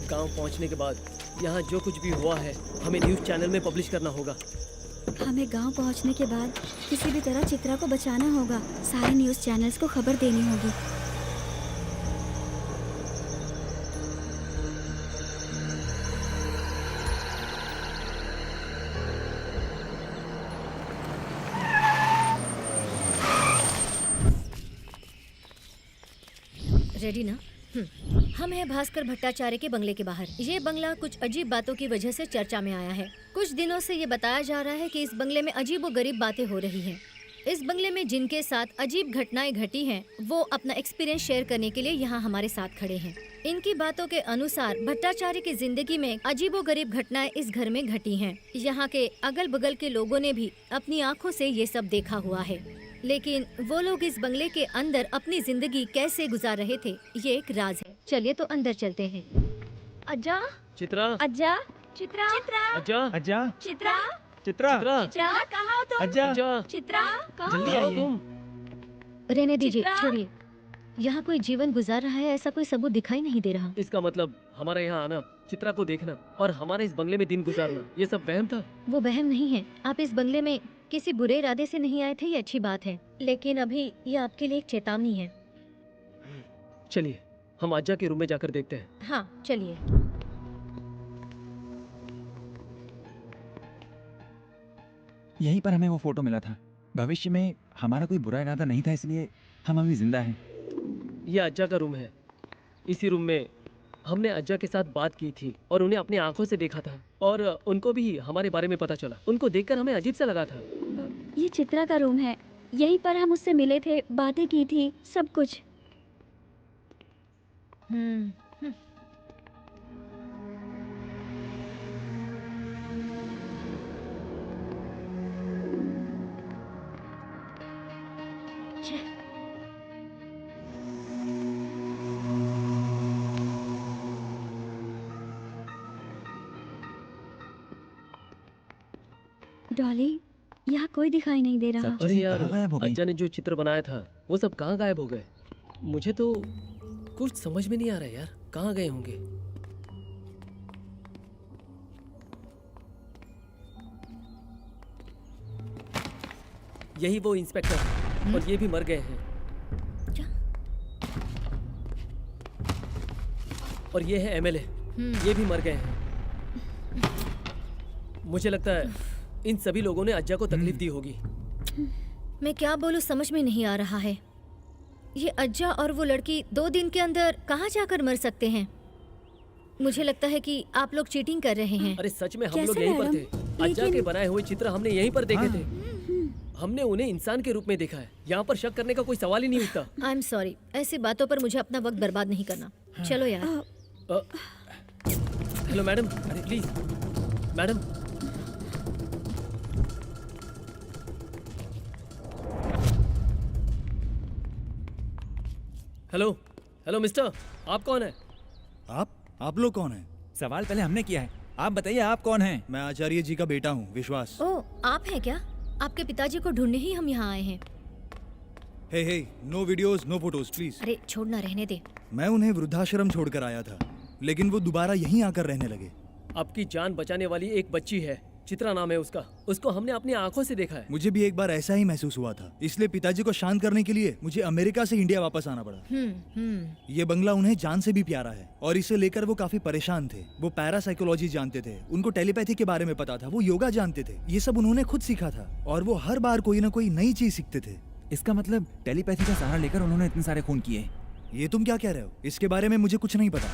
गांव पहुंचने के बाद यहाँ जो कुछ भी हुआ है हमें न्यूज़ चैनल में पब्लिश करना होगा। हमें गांव पहुंचने के बाद किसी भी तरह चित्रा को बचाना होगा। सारे न्यूज़ चैनल्स को खबर देनी होगी। रेडी ना? हम हैं भास्कर भट्टाचार्य के बंगले के बाहर। ये बंगला कुछ अजीब बातों की वजह से चर्चा में आया है। कुछ दिनों से ये बताया जा रहा है कि इस बंगले में अजीब व गरीब बातें हो रही हैं। इस बंगले में जिनके साथ अजीब घटनाएं घटी हैं, वो अपना एक्सपीरियंस शेयर करने के लिए यहाँ हमारे साथ खड़े हैं। इनकी बातों के अनुसार भट्टाचार्य की जिंदगी में अजीब व गरीब घटनाएं इस घर में घटी हैं। यहाँ के अगल बगल के लोगों ने भी अपनी आँखों से ये सब देखा हुआ है, लेकिन वो लोग इस बंगले के अंदर अपनी जिंदगी कैसे गुजार रहे थे, ये एक राज है। चलिए तो अंदर चलते हैं। अज्जा, चित्रा, अज्जा, चित्रा, चित्रा, अज्जा, अज्जा, चित्रा, चित्रा, चित्रा, चित्रा, कहाँ हो तुम? अज्जा, अज्जा, चित्रा, कहाँ जल्दी हो? आइए। तुम। रहने दीजिए, चित्रा? छोड़िए। यहाँ कोई जीवन गुजार रहा है ऐसा कोई सबूत दिखाई नहीं दे रहा। इसका मतलब हमारा यहाँ आना, चित्रा को देखना और हमारे इस बंगले में दिन गुजारना, ये सब वहम था। वो वहम नहीं है। आप इस बंगले में किसी बुरे इरादे से नहीं आए थे, ये अच्छी बात है, लेकिन अभी ये आपके लिए एक चेतावनी है। चलिए हम अज्जा के रूम में जाकर देखते हैं। हाँ चलिए। यहीं पर हमें वो फोटो मिला था। भविष्य में हमारा कोई बुरा इरादा नहीं था, इसलिए हम अभी जिंदा हैं। ये अज्जा का रूम है। इसी रूम में हमने अज्जा के साथ बात की थी और उन्हें अपनी आंखों से देखा था, और उनको भी हमारे बारे में पता चला। उनको देखकर हमें अजीब सा लगा था। ये चित्रा का रूम है। यहीं पर हम उससे मिले थे, बातें की थी, सब कुछ। डॉली, यहाँ कोई दिखाई नहीं दे रहा। सब अरे यार, कहाँ गायब हो गई? अज्जा ने जो चित्र बनाया था वो सब कहाँ गायब हो गए? मुझे तो कुछ समझ में नहीं आ रहा यार, कहाँ गए होंगे? यही वो इंस्पेक्टर, और ये भी मर गए हैं। क्या? और ये है एमएलए, ये भी मर गए हैं। मुझे लगता है इन सभी लोगों ने अज्जा को तकलीफ दी होगी। मैं क्या बोलूं समझ में नहीं आ रहा है। ये अज्जा और वो लड़की 2 दिन के अंदर कहाँ जाकर मर सकते हैं? मुझे लगता है कि आप लोग चीटिंग कर रहे हैं। अरे सच में हम कैसे लोग यहीं पर मैडम? थे। अज्जा के बनाए हुए चित्र हमने यहीं पर देखे थे। हमने उन्हें इंसान के रूप में देखा है। यहाँ पर शक करने का कोई सवाल ही नहीं उठता। आई एम सॉरी, ऐसी बातों पर मुझे अपना वक्त बर्बाद नहीं करना। चलो यार। Hello madam, please madam. Hello hello mister, आप कौन है? आप लोग कौन हैं? सवाल पहले हमने किया है, आप बताइए आप कौन हैं? मैं आचार्य जी का बेटा हूँ, विश्वास। ओ, आप हैं क्या? आपके पिताजी को ढूंढने ही हम यहाँ आए हैं। Hey, no videos, no photos please. अरे छोड़ना, रहने दे। मैं उन्हें वृद्धाश्रम छोड़कर आया था, लेकिन वो दोबारा यहीं आकर रहने लगे। आपकी जान बचाने वाली एक बच्ची है, चित्रा नाम है उसका। उसको हमने अपनी आंखों से देखा है। मुझे भी एक बार ऐसा ही महसूस हुआ था, इसलिए पिताजी को शांत करने के लिए मुझे अमेरिका से इंडिया वापस आना पड़ा। ये बंगला उन्हें जान से भी प्यारा है और इसे लेकर वो काफी परेशान थे। वो पैरासाइकोलॉजी जानते थे, उनको टेलीपैथी के बारे में पता था, वो योगा जानते थे। ये सब उन्होंने खुद सीखा था और वो हर बार कोई ना कोई नई चीज सीखते थे। इसका मतलब टेलीपैथी का सहारा लेकर उन्होंने इतने सारे खून किए। ये तुम क्या कह रहे हो? इसके बारे में मुझे कुछ नहीं पता।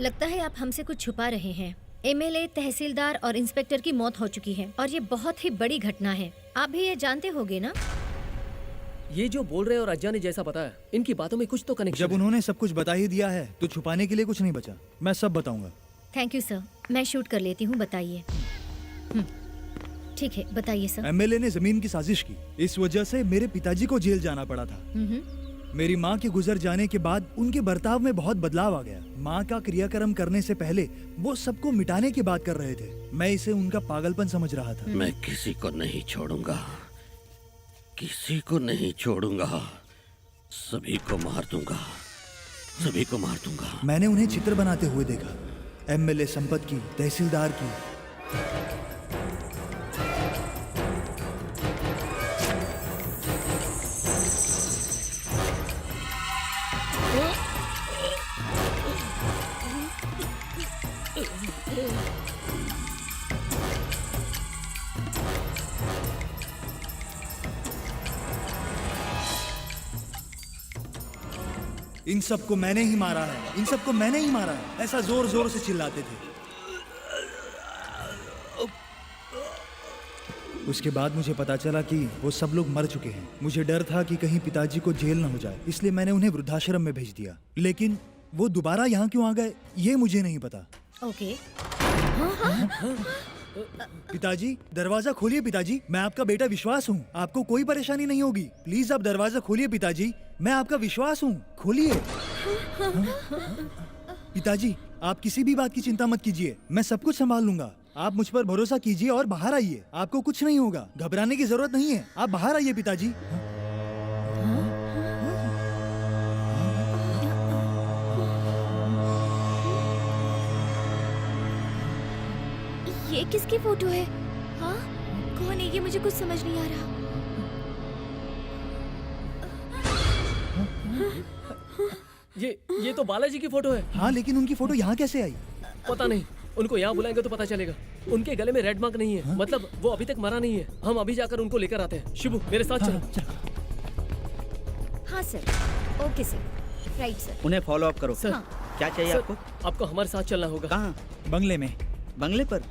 लगता है आप हमसे कुछ छुपा रहे हैं। एमएलए, तहसीलदार और इंस्पेक्टर की मौत हो चुकी है और ये बहुत ही बड़ी घटना है। आप भी ये जानते होंगे ना? ये जो बोल रहे हैं और अज्जा ने जैसा बताया, इनकी बातों में कुछ तो कनेक्शन जब उन्होंने सब कुछ बता ही दिया है तो छुपाने के लिए कुछ नहीं बचा। मैं सब बताऊंगा। थैंक यू सर, मैं शूट कर लेती हूँ, बताइए। ठीक है, बताइए सर। एमएलए ने जमीन की साजिश की, इस वजह से मेरे पिताजी को जेल जाना पड़ा था। मेरी माँ के गुजर जाने के बाद उनके बर्ताव में बहुत बदलाव आ गया। माँ का क्रियाक्रम करने से पहले वो सबको मिटाने की बात कर रहे थे। मैं इसे उनका पागलपन समझ रहा था। मैं किसी को नहीं छोड़ूंगा, किसी को नहीं छोड़ूंगा, सभी को मार दूंगा, सभी को मार दूंगा। मैंने उन्हें चित्र बनाते हुए देखा, एमएलए संपत की, तहसीलदार की। इन सबको मैंने ही मारा है, इन सबको मैंने ही मारा है, ऐसा जोर जोर से चिल्लाते थे। उसके बाद मुझे पता चला कि वो सब लोग मर चुके हैं। मुझे डर था कि कहीं पिताजी को जेल न हो जाए, इसलिए मैंने उन्हें वृद्धाश्रम में भेज दिया। लेकिन वो दोबारा यहाँ क्यों आ गए ये मुझे नहीं पता। ओके। पिताजी, दरवाजा खोलिए पिताजी, मैं आपका बेटा विश्वास हूँ, आपको कोई परेशानी नहीं होगी। प्लीज आप दरवाजा खोलिए पिताजी, मैं आपका विश्वास हूँ, खोलिए। पिताजी, आप किसी भी बात की चिंता मत कीजिए, मैं सब कुछ संभाल लूंगा। आप मुझ पर भरोसा कीजिए और बाहर आइए, आपको कुछ नहीं होगा, घबराने की जरूरत नहीं है। आप बाहर आइए पिताजी। ये किसकी फोटो है? हाँ, कौन है ये? मुझे कुछ समझ नहीं आ रहा। ये तो बालाजी की फोटो है। हाँ, लेकिन उनकी फोटो यहाँ कैसे आई? पता नहीं, उनको यहाँ बुलाएंगे तो पता चलेगा। उनके गले में रेड मार्क नहीं है, मतलब वो अभी तक मरा नहीं है। हम अभी जाकर उनको लेकर आते हैं। शिबू, मेरे साथ चलो। हाँ sir, okay sir, right sir. उन्हें फॉलो अप करो। सर, क्या चाहिए सर, आपको? आपको हमारे साथ चलना होगा। कहाँ? बंगले में। बंगले पर?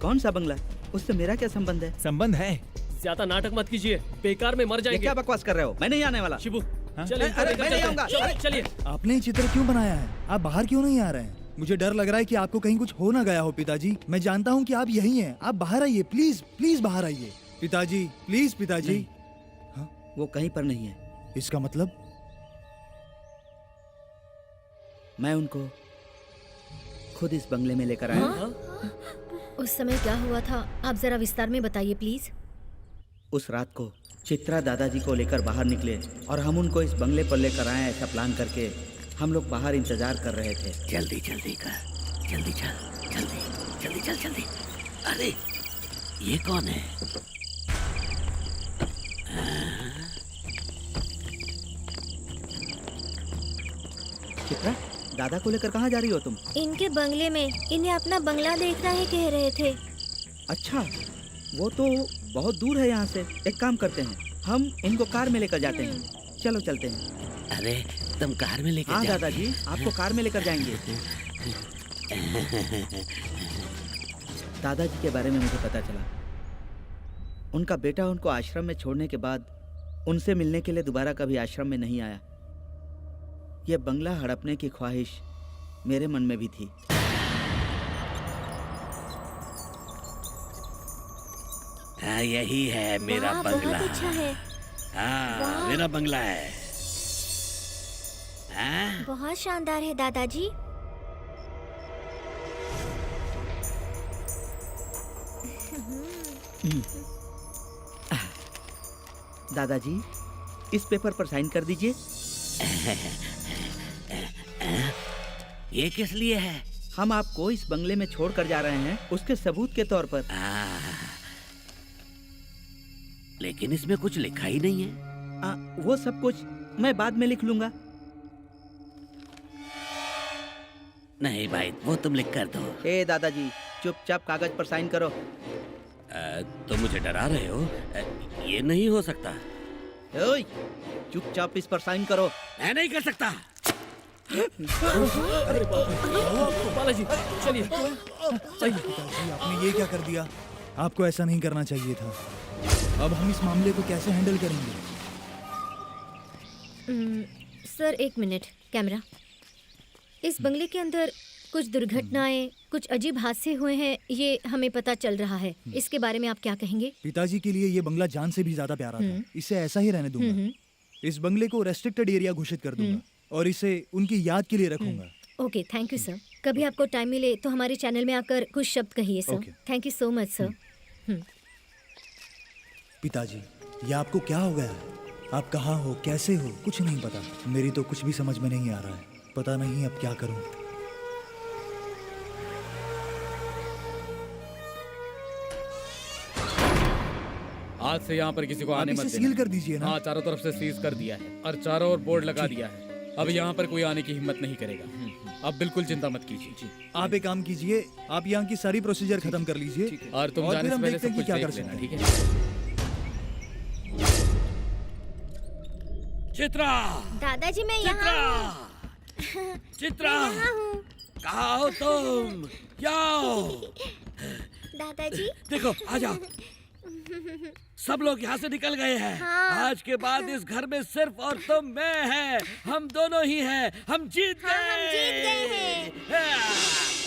कौन सा बंगला? उससे मेरा क्या संबंध है? संबंध है। ज्यादा नाटक मत कीजिए, बेकार में मर ये जाएंगे। क्या बकवास कर रहे हो? मैं नहीं आने वाला। शिबू, हाँ? चलिए, अरे, मैं नहीं आऊंगा। चलिए। आपने ये चित्र क्यों बनाया है? आप बाहर क्यों नहीं आ रहे हैं? मुझे डर लग रहा है कि आपको कहीं कुछ हो ना गया हो पिताजी। मैं जानता हूँ कि आप यही हैं। आप बाहर आइए, प्लीज प्लीज बाहर आइए पिताजी, प्लीज पिताजी। हाँ? वो कहीं पर नहीं है। इसका मतलब? मैं उनको खुद इस बंगले में लेकर आया। हाँ? उस समय क्या हुआ था, आप जरा विस्तार में बताइए प्लीज। उस रात को चित्रा दादाजी को लेकर बाहर निकले और हम उनको इस बंगले पर लेकर आए। ऐसा प्लान करके हम लोग बाहर इंतजार कर रहे थे। जल्दी जल्दी कर, जल्दी चल, जल्दी जल्दी चल, जल्दी। अरे ये कौन है? चित्रा, दादा को लेकर कहाँ जा रही हो तुम? इनके बंगले में, इन्हें अपना बंगला देखना है कह रहे थे। अच्छा, वो तो बहुत दूर है यहाँ से। एक काम करते हैं, हम इनको कार में लेकर जाते हैं। चलो चलते हैं। अरे तुम कार में लेकर हाँ जाओगे? दादाजी, आपको कार में लेकर जाएंगे। दादाजी के बारे में मुझे पता चला। उनका बेटा उनको आश्रम में छोड़ने के बाद उनसे मिलने के लिए दोबारा कभी आश्रम में नहीं आया। यह बंगला हड़पने की ख्वाहिश मेरे मन में भी थी। हाँ, यही है मेरा वाह, बंगला। बहुत अच्छा है। हाँ, वाह। मेरा बंगला है। हाँ? बहुत शानदार है दादाजी। दादाजी, इस पेपर पर साइन कर दीजिए। ये किस लिए है? हम आपको इस बंगले में छोड़कर जा रहे हैं, उसके सबूत के तौर पर। लेकिन इसमें कुछ लिखा ही नहीं है। वो सब कुछ मैं बाद में लिख लूंगा। नहीं भाई, वो तुम लिख कर दो। ए दादाजी, चुपचाप कागज पर साइन करो। तुम मुझे डरा रहे हो? ये नहीं हो सकता। ओए, चुपचाप इस पर साइन करो। मैं नहीं कर सकता। बालाजी चलिए। पिताजी, आपने ये क्या कर दिया? आपको ऐसा नहीं करना चाहिए था। अब हम इस मामले को कैसे हैंडल करेंगे? सर एक मिनट, कैमरा। इस बंगले के अंदर कुछ दुर्घटनाएं, कुछ अजीब हादसे हुए हैं, ये हमें पता चल रहा है। इसके बारे में आप क्या कहेंगे? पिताजी के लिए ये बंगला जान से भी ज्यादा प्यारा था। इसे ऐसा ही रहने दूंगा। इस बंगले को रेस्ट्रिक्टेड एरिया घोषित कर दूंगा और इसे उनकी याद के लिए रखूंगा। Okay, thank you sir. कभी आपको टाइम मिले तो हमारे चैनल में आकर कुछ शब्द कहिए sir. Thank you so much sir. पिताजी, ये आपको क्या हो गया है? आप कहाँ हो, कैसे हो, कुछ नहीं पता। मेरी तो कुछ भी समझ में नहीं आ रहा है। पता नहीं अब क्या करूं। आज से यहाँ पर किसी को आने आप मत इसे देना। सील कर दीजिए ना। हाँ, चारों तरफ से सीज कर दिया है और चारों ओर बोर्ड लगा दिया है। अब यहाँ पर कोई आने की हिम्मत नहीं करेगा। अब बिल्कुल चिंता मत कीजिए। आप एक काम कीजिए, आप यहाँ की सारी प्रोसीजर खत्म कर लीजिए और तुम जाने फिर से हम पहले देखते सब हैं कि कुछ क्या देख कर लेना, सकते ठीक हैं। है? चित्रा, दादाजी मैं यहाँ हूँ। चित्रा, यहाँ हूँ। कहाँ हो तुम? जाओ। दादाजी देखो, आ जाओ। सब लोग यहाँ से निकल गए हैं। हाँ। आज के बाद इस घर में सिर्फ और तुम मैं है। हम दोनों ही हैं। हम जीत गए। हाँ, हम जीत गए हैं। हाँ।